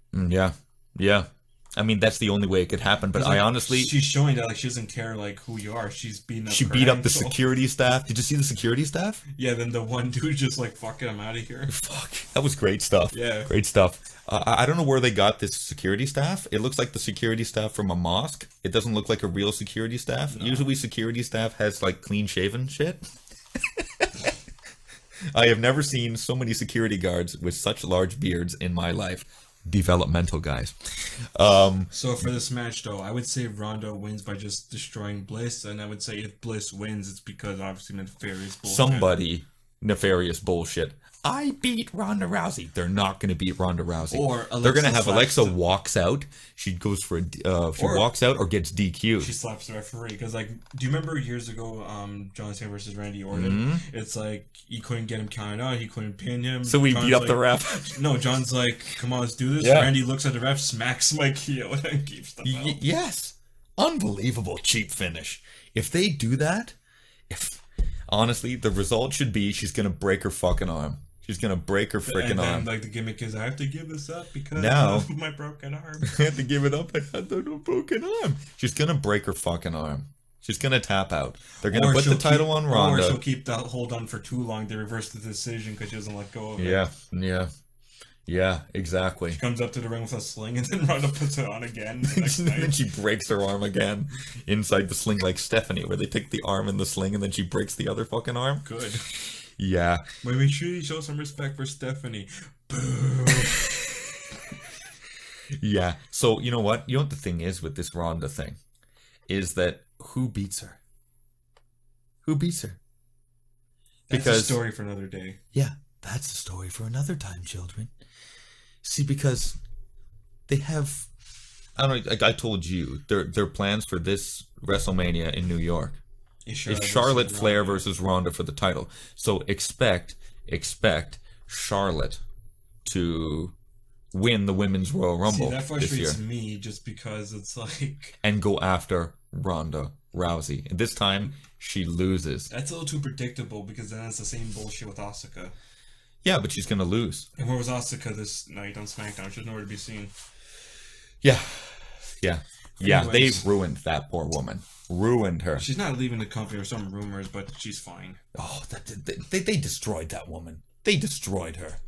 Yeah. I mean, that's the only way it could happen. But It's I like, honestly, she's showing that like she doesn't care like who you are. She's beating up. she her beat up the ankle. security staff. Did you see the security staff? Yeah, then the one dude just like, fuck it, I'm out of here. Fuck, that was great stuff. Yeah. Great stuff. I don't know where they got this security staff. It looks like the security staff from a mosque. It doesn't look like a real security staff. No. Usually security staff has like clean shaven shit. I have never seen so many security guards with such large beards in my life. Developmental guys. So for this match though, I would say Ronda wins by just destroying Bliss, and I would say if Bliss wins, it's because obviously nefarious bullshit. Somebody nefarious bullshit. I beat Ronda Rousey. They're not going to beat Ronda Rousey. Or they're going to Alexa have slaps Alexa the- walks out. She goes for she Or- walks out or gets DQ'd. She slaps the referee because, like, do you remember years ago, John Cena versus Randy Orton? It's like he couldn't get him counted out, he couldn't pin him. So we John's beat up like, the ref. No, John's like, "Come on, let's do this." Yeah. Randy looks at the ref, smacks Mike heel, and keeps the belt. Yes, unbelievable cheap finish. If they do that, honestly, the result should be she's gonna break her fucking arm. She's gonna break her freaking And then, arm. like, the gimmick is, I have to give this up because Now- of my broken arm. I had to give it up. I had no broken arm. She's gonna break her fucking arm. She's gonna tap out. They're gonna Or put the she'll title keep- on Or Ronda. she'll keep the hold on for too long. They reverse the decision because she doesn't let go of it. Yeah, exactly. Comes up to the ring with a sling, and then Ronda puts it on again the next And then night. she breaks her arm again inside the sling, like Stephanie, where they take the arm in the sling and then she breaks the other fucking arm. Good. Yeah. But make sure you show some respect for Stephanie. Boo. Yeah. So you know what? You know what the thing is with this Ronda thing? Is that who beats her? Who beats her? That's a story for another day. Yeah, that's a story for another time, children. See, because they have, I don't know, like I told you, their plans for this WrestleMania in New York is Charlotte Flair versus Ronda for the title. So expect Charlotte to win the Women's Royal Rumble See, that this year frustrates me just because it's like and go after Ronda Rousey. And this time she loses. that's a little too predictable because then it's the same bullshit with Asuka. Yeah, but she's gonna lose. And where was Asuka this night on SmackDown? She's nowhere to be seen. Yeah. Anyways. They've ruined that poor woman. Ruined her. She's not leaving the company or some rumors, but she's fine. Oh, they destroyed that woman. They destroyed her.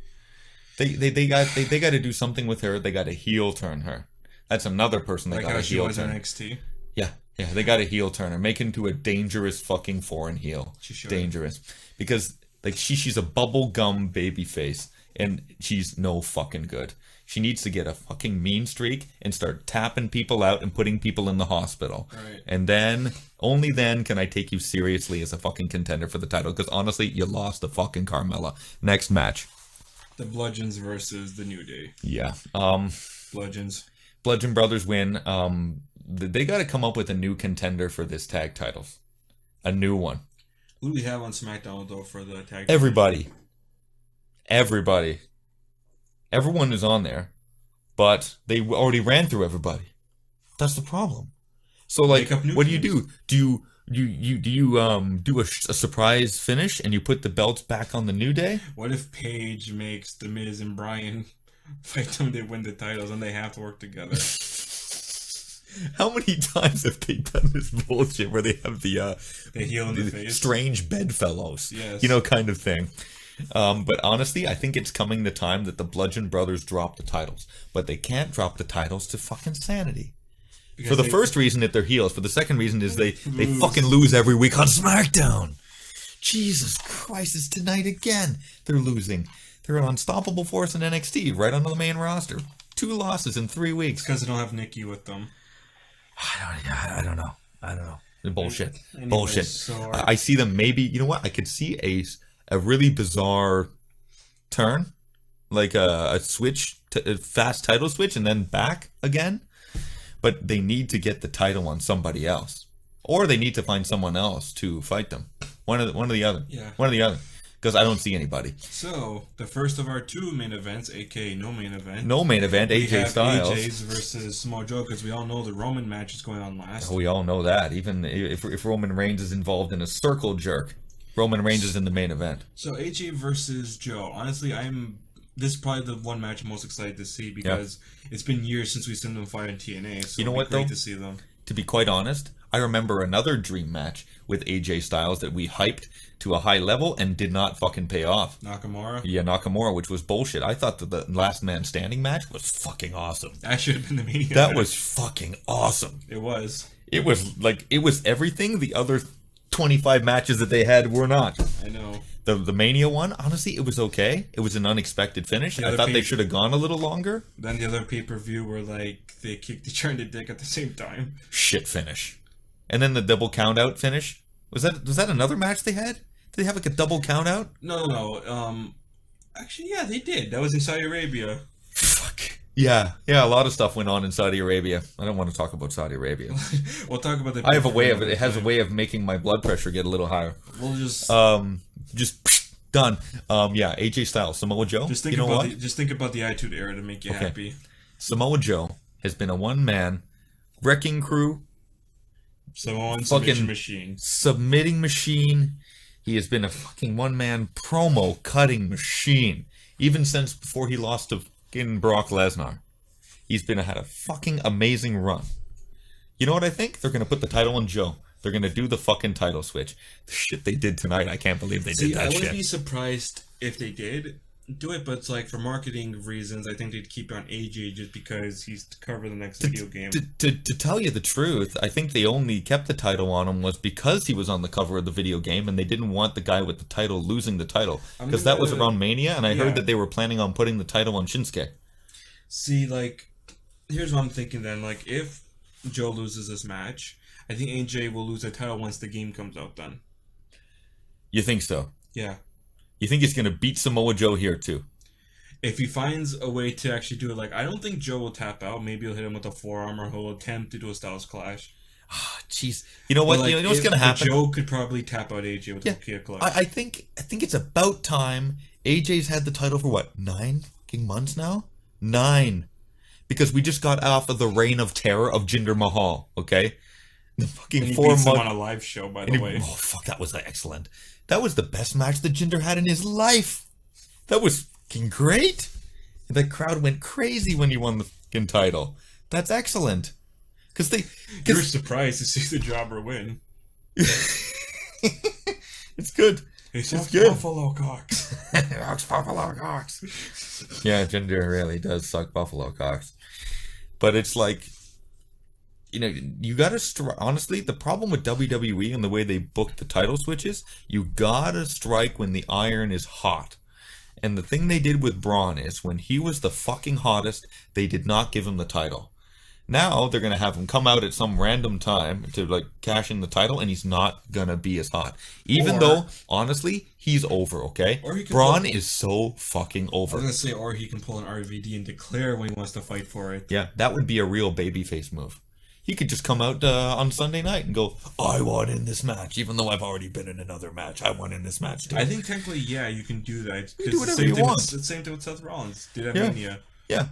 They got to do something with her. They got to heel turn her. That's another person they Like got how to she heel was in turn. NXT. Yeah, they got to heel turn her. Make her into a dangerous fucking foreign heel. She should. Dangerous. Because like she's a bubblegum baby face and she's no fucking good. She needs to get a fucking mean streak and start tapping people out and putting people in the hospital. Right. And then, only then can I take you seriously as a fucking contender for the title. Because honestly, you lost to fucking Carmella. Next match. The Bludgeons versus the New Day. Yeah. Bludgeons. Bludgeon Brothers win. They got to come up with a new contender for this tag titles. A new one. Who do we have on SmackDown though for the tag? Everybody. Everyone is on there, but they already ran through everybody. That's the problem. So, like, Make up new what do you teams. do? Do do a surprise finish and you put the belts back on the New Day? What if Paige makes The Miz and Bryan fight them, they win the titles, and they have to work together? How many times have they done this bullshit where they have the heel in the face, strange bedfellows, yes, kind of thing? But honestly, I think it's coming the time that the Bludgeon Brothers drop the titles, but they can't drop the titles to fucking Sanity. Because for the first reason that they're heels. For the second reason is they fucking lose every week on SmackDown. Jesus Christ, it's tonight again. They're losing. They're an unstoppable force in NXT, right on the main roster. 2 losses in 3 weeks. Because they don't have Nikki with them. I don't know. Bullshit. Anyways, Bullshit. So I see them maybe, you know what? I could see a really bizarre turn. Like a switch, a fast title switch, and then back again. But they need to get the title on somebody else. Or they need to find someone else to fight them. One or the other. Yeah. One or the other. Because I don't see anybody. So, the first of our 2 main events, aka no main event. No main event, we AJ have Styles. AJ's versus Samoa Joe, because we all know the Roman match is going on last. Oh, we all know that. Even if Roman Reigns is involved in a circle jerk, Roman Reigns is in the main event. So, AJ versus Joe. Honestly, this is probably the one match I'm most excited to see, because it's been years since we've seen them fight on TNA. So you know what, great though? To see them. To be quite honest, I remember another dream match with AJ Styles that we hyped to a high level and did not fucking pay off. Nakamura? Yeah, Nakamura, which was bullshit. I thought that the last man standing match was fucking awesome. That should have been the Mania That match. was fucking awesome. It was. It was everything the other 25 matches that they had were not. I know. The Mania one, honestly, it was okay. It was an unexpected finish. I thought they should have gone a little longer. Then the other pay-per-view where, like, they kicked each other in the dick at the same time. Shit finish. And then the double count-out finish. Was that another match they had? Did they have, like, a double count-out? No. Actually, yeah, they did. That was in Saudi Arabia. Fuck. Yeah, a lot of stuff went on in Saudi Arabia. I don't want to talk about Saudi Arabia. We'll talk about the... I have a way of it. It has a way of making my blood pressure get a little higher. We'll just... done. Yeah, AJ Styles, Samoa Joe. Just think about the Attitude Era to make you happy. Samoa Joe has been a one-man wrecking crew. Samoan submission machine. Submitting machine. He has been a fucking one-man promo cutting machine. Even since before he lost to fucking Brock Lesnar. He's had a fucking amazing run. You know what I think? They're going to put the title on Joe. They're going to do the fucking title switch. The shit they did tonight, I can't believe they did that shit. I wouldn't be surprised if they did do it, but it's like, for marketing reasons, I think they'd keep it on AJ just because he's to cover the next video game. To tell you the truth, I think they only kept the title on him was because he was on the cover of the video game, and they didn't want the guy with the title losing the title. Because that was around Mania, and I heard that they were planning on putting the title on Shinsuke. See, like, here's what I'm thinking then. Like, if Joe loses this match, I think AJ will lose the title once the game comes out then. You think so? Yeah. You think he's going to beat Samoa Joe here too? If he finds a way to actually do it, like, I don't think Joe will tap out. Maybe he'll hit him with a forearm, or he'll attempt to do a Styles Clash. Jeez. You know what? Like, you know what's going to happen? Joe could probably tap out AJ with a Kia Clutch. I think it's about time. AJ's had the title for what, 9 fucking months now? 9. Because we just got off of the reign of terror of Jinder Mahal, okay? The fucking 4 months on a live show, by the way. Oh fuck, that was excellent. That was the best match that Jinder had in his life. That was fucking great. And the crowd went crazy when he won the fucking title. That's excellent. You were surprised to see the jobber win. It's good. It's good. Buffalo Cox. Buffalo Cox. Yeah, Jinder really does suck Buffalo Cox. But it's like, you know, you gotta honestly, the problem with WWE and the way they book the title switches, you gotta strike when the iron is hot. And the thing they did with Braun is, when he was the fucking hottest, they did not give him the title. Now they're gonna have him come out at some random time to like cash in the title, and he's not gonna be as hot. Even though, honestly, he's over. Okay, Braun is so fucking over. I was gonna say, or he can pull an RVD and declare when he wants to fight for it. Yeah, that would be a real babyface move. He could just come out on Sunday night and go, I won in this match, even though I've already been in another match. I won in this match too. I think technically, yeah, you can do that. You do whatever you want. It's the same thing with Seth Rollins. Did that Mania. Yeah,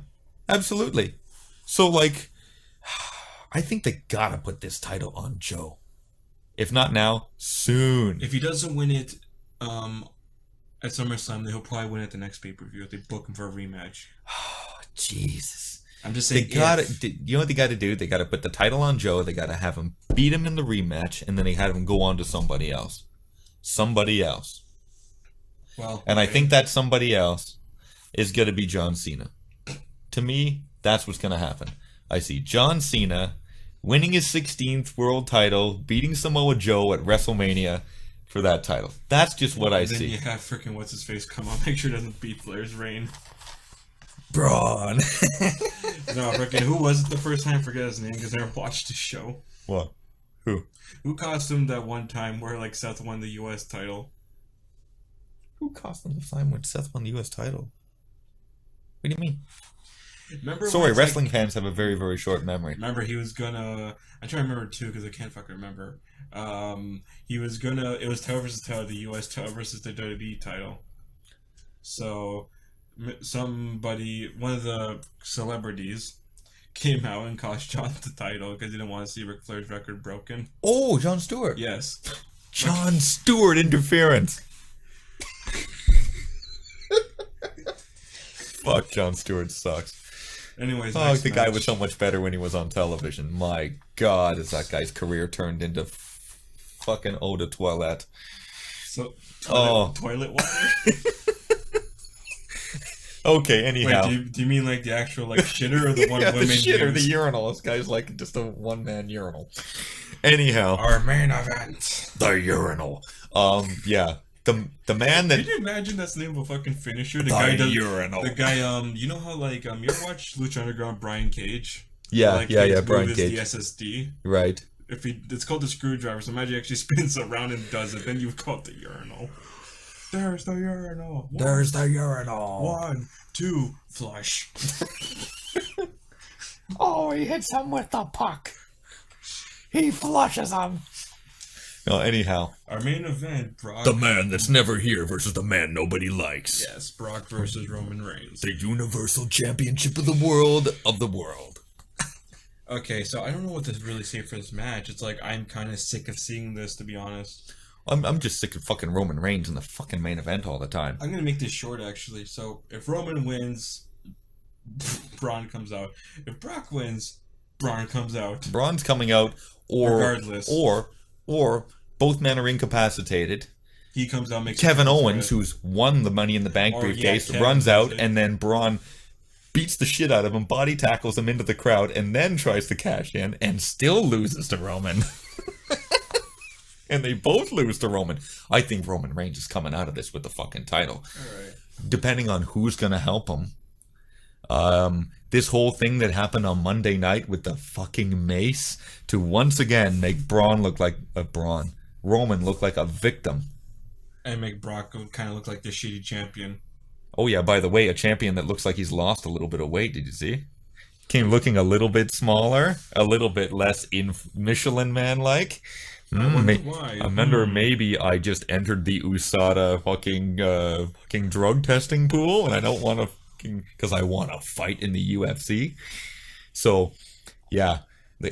absolutely. So, like, I think they gotta put this title on Joe. If not now, soon. If he doesn't win it at SummerSlam, then he'll probably win at the next pay-per-view if they book him for a rematch. Oh, Jesus. I'm just saying. You know what they got to do? They got to put the title on Joe. They got to have him beat him in the rematch, and then they had him go on to somebody else. Somebody else. Well, and I think that somebody else is going to be John Cena. To me, that's what's going to happen. I see John Cena winning his 16th world title, beating Samoa Joe at WrestleMania for that title. That's just what I see. Then you have freaking what's-his-face come on. Make sure it doesn't beat Flair's reign. Braun. No, freaking, who was it the first time? Forget his name because I never watched his show. What? Who? Who cost him that one time where like Seth won the U.S. title? Who cost him the time when Seth won the U.S. title? What do you mean? Remember? Sorry, wrestling fans have a very, very short memory. Remember, he was gonna. I try to remember too because I can't fucking remember. He was gonna. It was title versus title, the U.S. title versus the WWE title. So, somebody, one of the celebrities, came out and cost John the title because he didn't want to see Ric Flair's record broken. Oh, Jon Stewart. Yes. Jon Stewart interference. Fuck, Jon Stewart sucks. Anyways, oh, the guy was so much better when he was on television. My God, is that guy's career turned into fucking eau de toilette. So, toilet water? Okay, anyhow. Wait, do you mean like the actual like shitter or the one yeah, women the shitter, use? the urinal. This guy's like just a one-man urinal. Anyhow. Our main event. The urinal. Yeah. The man that... Can you imagine that's the name of a fucking finisher? The guy does... urinal. The guy, you know how, like, you ever watch Lucha Underground, Brian Cage? Yeah, like, Brian Cage. The SSD. Right. It's called the screwdriver, so imagine he actually spins around and does it, then you would call it the urinal. There's the urinal. There's the urinal. 1, 2, flush. Oh, he hits him with the puck. He flushes him. No, anyhow. Our main event, Brock. The man that's never here versus the man nobody likes. Yes, Brock versus Roman Reigns. The Universal Championship of the world. Okay, so I don't know what to really say for this match. It's like, I'm kind of sick of seeing this, to be honest. I'm just sick of fucking Roman Reigns in the fucking main event all the time. I'm going to make this short, actually. So, if Roman wins, Braun comes out. If Brock wins, Braun comes out. Braun's coming out, regardless. Or both men are incapacitated. He comes out, makes Kevin Owens, who's won the Money in the Bank briefcase, runs out, and then Braun beats the shit out of him, body tackles him into the crowd, and then tries to cash in, and still loses to Roman. And they both lose to Roman. I think Roman Reigns is coming out of this with the fucking title. Alright. Depending on who's going to help him. This whole thing that happened on Monday night with the fucking mace to once again make Roman look like a victim. And make Brock kind of look like the shitty champion. Oh yeah, by the way, a champion that looks like he's lost a little bit of weight, did you see? Came looking a little bit smaller, a little bit less Michelin man-like. Why? I wonder maybe I just entered the USADA fucking drug testing pool, and I don't want to because I want to fight in the UFC. So, yeah,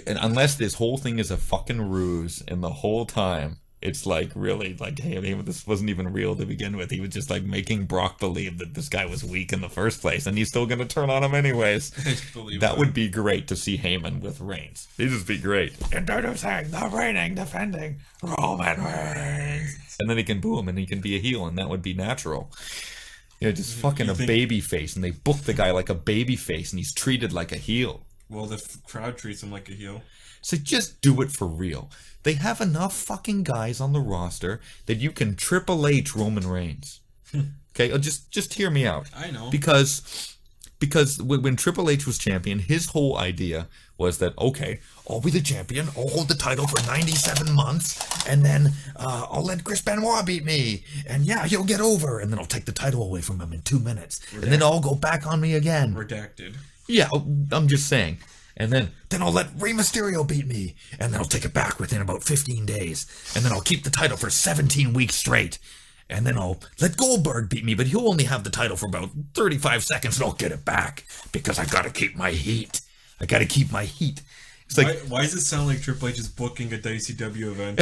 unless this whole thing is a fucking ruse, and the whole time it's like really like, hey, this wasn't even real to begin with. He was just like making Brock believe that this guy was weak in the first place, and he's still gonna turn on him anyways. That would be great to see Heyman with Reigns. It'd just be great. Introducing the reigning, defending Roman Reigns, and then he can boo him, and he can be a heel, and that would be natural. You know, just fucking a baby face, and they book the guy like a baby face, and he's treated like a heel. Well, the crowd treats him like a heel. So just do it for real. They have enough fucking guys on the roster that you can Triple H Roman Reigns. Okay, just hear me out. I know. Because when Triple H was champion, his whole idea was that, okay, I'll be the champion, I'll hold the title for 97 months, and then I'll let Chris Benoit beat me, and yeah, he'll get over, and then I'll take the title away from him in 2 minutes, and then I'll go back on me again. Redacted. Yeah, I'm just saying. And then I'll let Rey Mysterio beat me, and then I'll take it back within about 15 days, and then I'll keep the title for 17 weeks straight, and then I'll let Goldberg beat me, but he'll only have the title for about 35 seconds, and I'll get it back, because I gotta keep my heat. It's like, why does it sound like Triple H is booking a WCW event?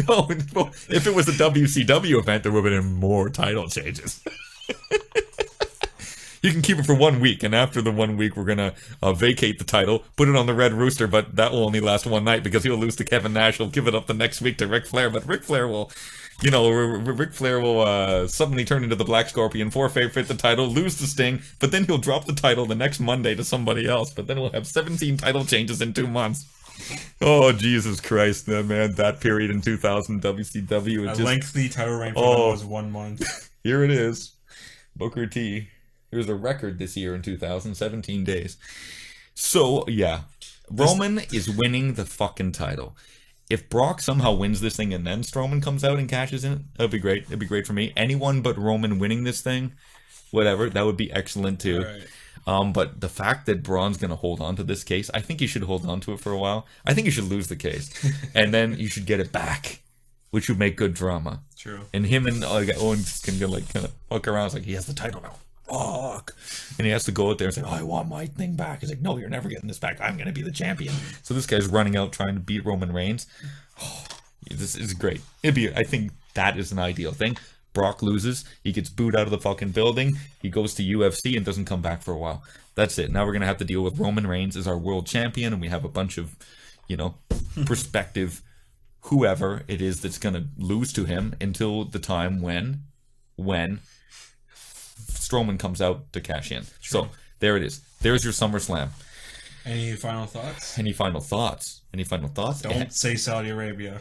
no, if it was a WCW event, there would have been more title changes. You can keep it for 1 week, and after the 1 week, we're gonna vacate the title, put it on the Red Rooster, but that will only last one night because he'll lose to Kevin Nash. He'll give it up the next week to Ric Flair, but Ric Flair will, Ric Flair will suddenly turn into the Black Scorpion, forfeit the title, lose to Sting, but then he'll drop the title the next Monday to somebody else. But then we'll have 17 title changes in 2 months. Oh, Jesus Christ, man! That period in 2000 WCW is a lengthy title reign for them was 1 month. Here it is, Booker T. There's a record this year in 2017 days. So, yeah. Roman is winning the fucking title. If Brock somehow wins this thing and then Strowman comes out and cashes in, that'd be great. It'd be great for me. Anyone but Roman winning this thing, whatever, that would be excellent too. Right. But the fact that Braun's going to hold on to this case, I think he should hold on to it for a while. I think he should lose the case. And then you should get it back, which would make good drama. True. And him and Owens can go, kind of fuck around. It's like, he has the title now. Fuck. And he has to go out there and say, I want my thing back. He's like, no, you're never getting this back. I'm going to be the champion. So this guy's running out trying to beat Roman Reigns. Oh, this is great. I think that is an ideal thing. Brock loses. He gets booed out of the fucking building. He goes to UFC and doesn't come back for a while. That's it. Now we're going to have to deal with Roman Reigns as our world champion. And we have a bunch of, prospective whoever it is that's going to lose to him until the time when Strowman comes out to cash in. Sure. So there it is. There's your SummerSlam. Any final thoughts? Any final thoughts? Don't say Saudi Arabia.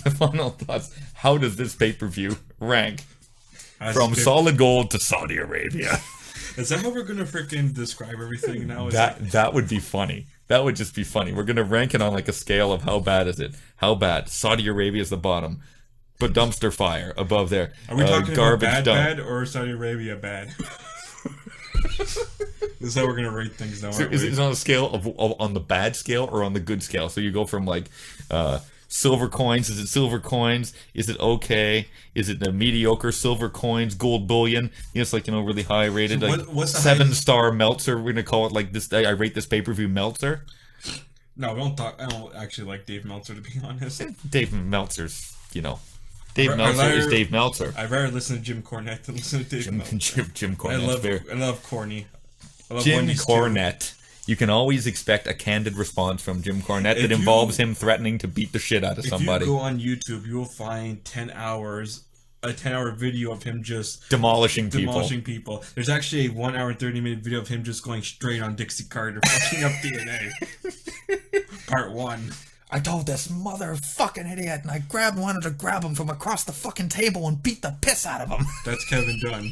The final thoughts. How does this pay-per-view rank from solid gold to Saudi Arabia? Is that how we're gonna freaking describe everything now? That would be funny. That would just be funny. We're gonna rank it on like a scale of how bad is it? How bad? Saudi Arabia is the bottom. But dumpster fire above there. Are we talking about bad, dump. bad, or Saudi Arabia bad? This is how we're gonna rate things now. So is it on a scale of on the bad scale or on the good scale? So you go from like silver coins. Is it silver coins? Is it okay? Is it a mediocre silver coins? Gold bullion? It's like really high rated. So like what's the 7-star Meltzer? We're gonna call it like this. I rate this pay-per-view Meltzer. No, I don't actually like Dave Meltzer, to be honest. Dave Meltzer's Dave Meltzer is Dave Meltzer. I'd rather listen to Jim Cornette than listen to Dave Meltzer. Jim Cornette. I love Corny. Jim Cornette. You can always expect a candid response from Jim Cornette that involves him threatening to beat the shit out of somebody. If you go on YouTube, you will find a 10-hour video of him just demolishing people. There's actually a 1 hour and 30-minute video of him just going straight on Dixie Carter, fucking up DNA. Part 1. I told this motherfucking idiot, and I wanted to grab him from across the fucking table and beat the piss out of him. That's Kevin Dunn.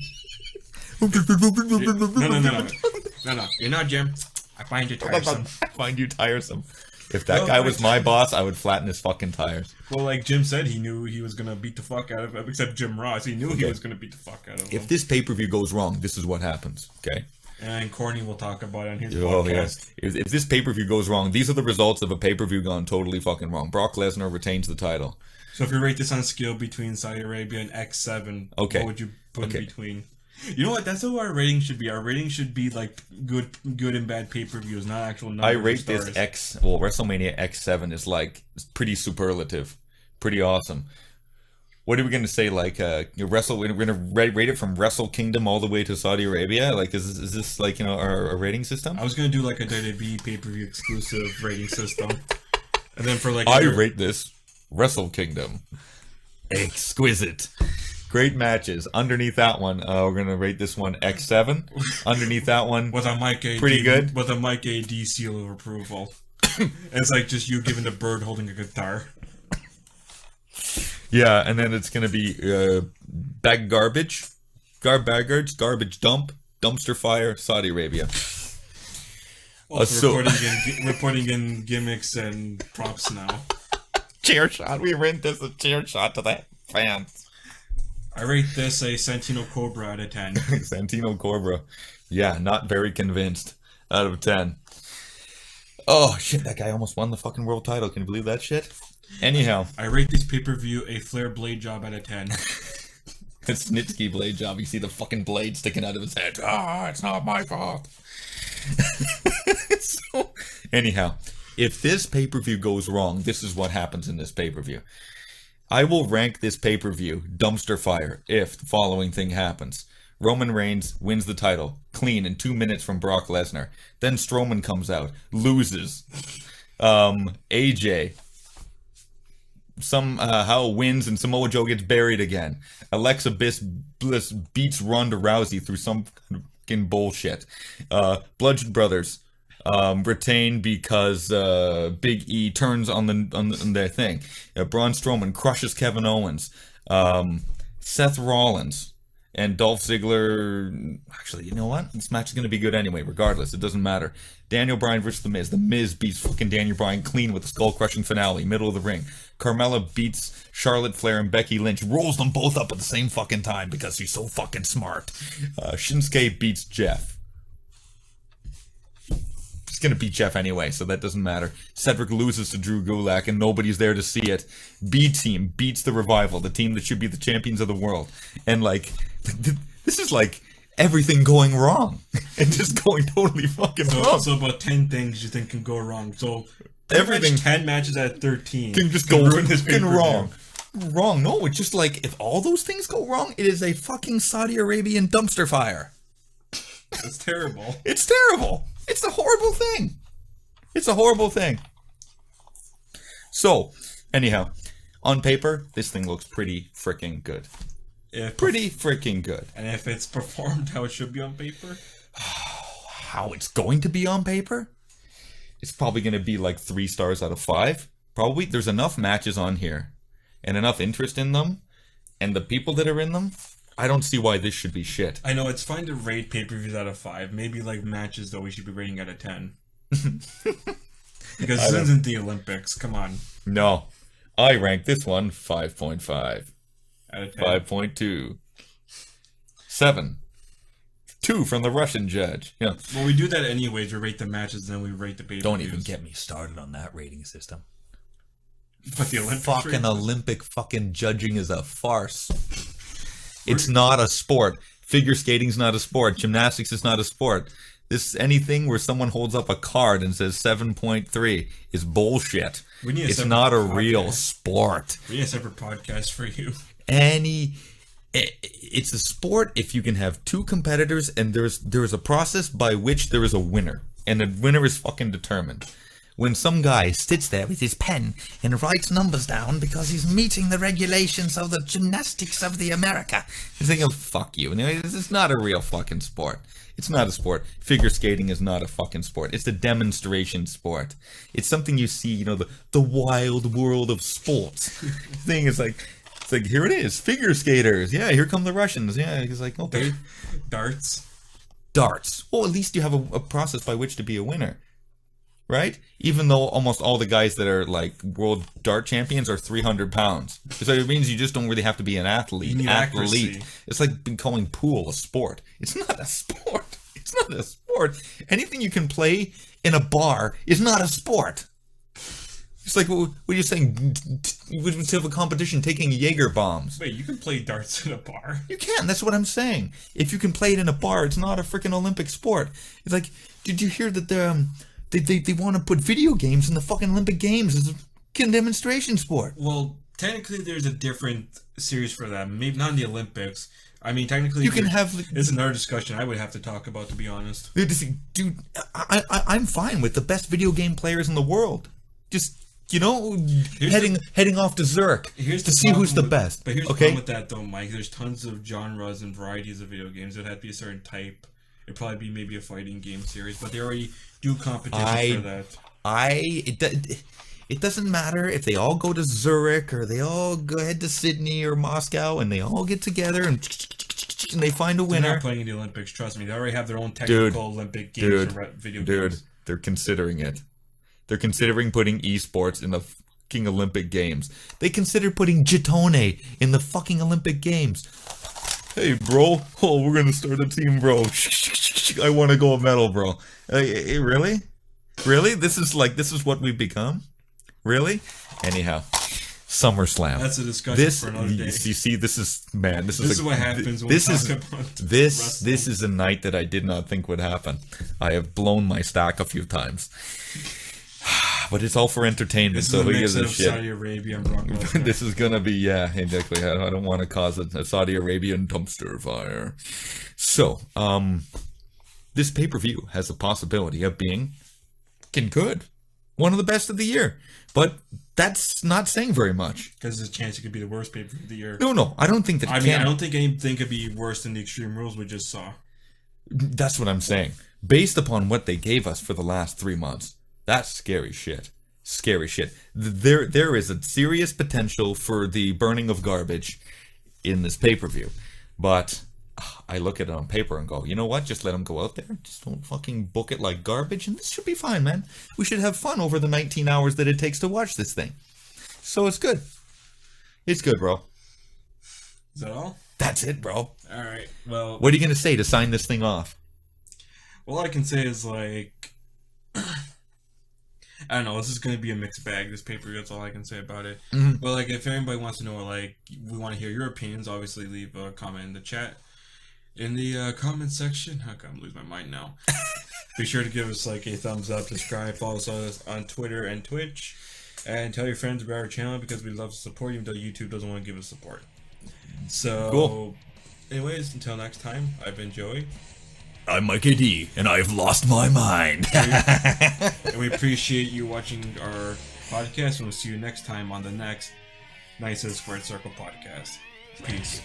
No. You're not Jim. I find you tiresome. If that guy was my boss, I would flatten his fucking tires. Well, like Jim said, he knew he was going to beat the fuck out of him, except Jim Ross. He knew he was going to beat the fuck out of him. If this pay-per-view goes wrong, this is what happens, okay? And Corny will talk about it on his podcast. Yeah. If this pay-per-view goes wrong, these are the results of a pay-per-view gone totally fucking wrong. Brock Lesnar retains the title. So if you rate this on a scale between Saudi Arabia and X7, what would you put in between? You know what? That's what our rating should be. Our rating should be like good and bad pay-per-views, not actual numbers. I rate this WrestleMania X7 is like pretty superlative, pretty awesome. What are we gonna say? Like, we're gonna rate it from Wrestle Kingdom all the way to Saudi Arabia. Like, is this like our rating system? I was gonna do like a WWE pay-per-view exclusive rating system, and then for like I rate this Wrestle Kingdom exquisite. Great matches. Underneath that one, we're gonna rate this one X7. Underneath that one, with a Mike A. pretty good. With a Mike A.D. seal of approval. It's like just you giving the bird holding a guitar. Yeah, and then it's gonna be bag garbage dump, dumpster fire, Saudi Arabia. Reporting in gimmicks and props now. Chair shot. We rent this a chair shot to the fans. I rate this a Santino Cobra out of 10. Santino Cobra. Yeah, not very convinced. Out of 10. Oh, shit, that guy almost won the fucking world title. Can you believe that shit? Anyhow. I rate this pay-per-view a Flair blade job out of 10. A Snitsky blade job. You see the fucking blade sticking out of his head. It's not my fault. So, anyhow, if this pay-per-view goes wrong, this is what happens in this pay-per-view. I will rank this pay-per-view dumpster fire if the following thing happens. Roman Reigns wins the title clean in 2 minutes from Brock Lesnar. Then Strowman comes out, loses. AJ somehow wins and Samoa Joe gets buried again. Alexa Bliss beats Ronda Rousey through some fucking bullshit. Bludgeon Brothers retain because Big E turns on their thing. Braun Strowman crushes Kevin Owens. Seth Rollins and Dolph Ziggler. Actually, you know what? This match is going to be good anyway, regardless. It doesn't matter. Daniel Bryan versus The Miz. The Miz beats fucking Daniel Bryan clean with a skull-crushing finale, middle of the ring. Carmella beats Charlotte Flair and Becky Lynch. Rolls them both up at the same fucking time because she's so fucking smart. Shinsuke beats Jeff. He's going to beat Jeff anyway, so that doesn't matter. Cedric loses to Drew Gulak, and nobody's there to see it. B-Team beats the Revival, the team that should be the champions of the world. And, like, this is like everything going wrong. And just going totally fucking wrong. So about 10 things you think can go wrong. So everything 10 matches out of 13 can just go fucking wrong. Wrong. No, it's just like, if all those things go wrong, it is a fucking Saudi Arabian dumpster fire. It's terrible. It's terrible. It's a horrible thing. It's a horrible thing. So, anyhow, on paper, this thing looks pretty freaking good. Pretty freaking good. And if it's performed how it should be on paper? How it's going to be on paper? It's probably going to be like 3 stars out of 5. Probably. There's enough matches on here and enough interest in them, and the people that are in them, I don't see why this should be shit. I know, it's fine to rate pay-per-views out of 5. Maybe like matches, though, we should be rating out of 10. Because this isn't the Olympics. Come on. No. I rank this one 5.5. Out of 10. 5.2. 7. 2 from the Russian judge. Yeah. Well, we do that anyways. We rate the matches, and then we rate the pay-per-views. Don't even get me started on that rating system. But the Olympics fucking rating? Olympic fucking judging is a farce. It's not a sport. Figure skating's not a sport. Gymnastics is not a sport. Anything where someone holds up a card and says 7.3 is bullshit. It's not a real sport. We need a separate podcast for you. It's a sport if you can have 2 competitors and there's a process by which there is a winner. And the winner is fucking determined. When some guy sits there with his pen and writes numbers down because he's meeting the regulations of the gymnastics of the America, you're thinking, fuck you. This is not a real fucking sport. It's not a sport. Figure skating is not a fucking sport. It's a demonstration sport. It's something you see, the wild world of sports. Thing is like, it's like, here it is, figure skaters. Yeah, here come the Russians. Yeah, it's like, okay. Darts. Well, at least you have a process by which to be a winner. Right? Even though almost all the guys that are like world dart champions are 300 pounds. So it means you just don't really have to be an athlete. You need accuracy. It's like calling pool a sport. It's not a sport. It's not a sport. Anything you can play in a bar is not a sport. It's like, what are you saying? We would have a competition taking Jaeger bombs. Wait, you can play darts in a bar? You can. That's what I'm saying. If you can play it in a bar, it's not a freaking Olympic sport. It's like, did you hear that They want to put video games in the fucking Olympic Games as a fucking demonstration sport? Well, technically there's a different series for that. Maybe not in the Olympics. I mean, technically... You can have... This is another discussion I would have to talk about, to be honest. Dude, I'm fine with the best video game players in the world. Just, heading off to Zurich to see who's the best. But here's the problem with that, though, Mike. There's tons of genres and varieties of video games. It would have to be a certain type. It'd probably be maybe a fighting game series, but they already do competition for that. It doesn't matter if they all go to Zurich or they all go head to Sydney or Moscow and they all get together and they find a winner. They're not playing in the Olympics, trust me. They already have their own technical Olympic games for video games. Dude, they're considering it. They're considering putting esports in the fucking Olympic Games. They consider putting Jitone in the fucking Olympic Games. Hey, bro. Oh, we're going to start a team, bro. I want a gold medal, bro. Really? Really? This is what we've become? Really? Anyhow. SummerSlam. That's a discussion for another day. You see, this is This is what happens when we talk about this is a night that I did not think would happen. I have blown my stack a few times. But it's all for entertainment, This so is who a gives mix a of shit? Saudi Arabia and Brock Lesnar. This is gonna be, yeah, exactly. I don't want to cause a Saudi Arabian dumpster fire. So, this pay-per-view has a possibility of being good. One of the best of the year. But that's not saying very much. Because there's a chance it could be the worst pay-per-view of the year. No, I don't think that I don't think anything could be worse than the Extreme Rules we just saw. That's what I'm saying. Based upon what they gave us for the last 3 months, that's scary shit. Scary shit. There is a serious potential for the burning of garbage in this pay-per-view. But I look at it on paper and go, you know what? Just let them go out there. Just don't fucking book it like garbage, and this should be fine, man. We should have fun over the 19 hours that it takes to watch this thing. So it's good. It's good, bro. Is that all? That's it, bro. Alright, well... What are you going to say to sign this thing off? All I can say is, like... I don't know, this is going to be a mixed bag, this pay-per-view, that's all I can say about it. Mm-hmm. But, like, if anybody wants to know, like, we want to hear your opinions, obviously leave a comment in the chat. In the comment section, how come I'm losing my mind now? Be sure to give us, like, a thumbs up, subscribe, follow us on Twitter and Twitch, and tell your friends about our channel because we love to support you, even though YouTube doesn't want to give us support. So, Cool. Anyways, until next time, I've been Joey. I'm Mike AD, and I've lost my mind. And we appreciate you watching our podcast, and we'll see you next time on the next Knights of the Squared Circle podcast. Peace.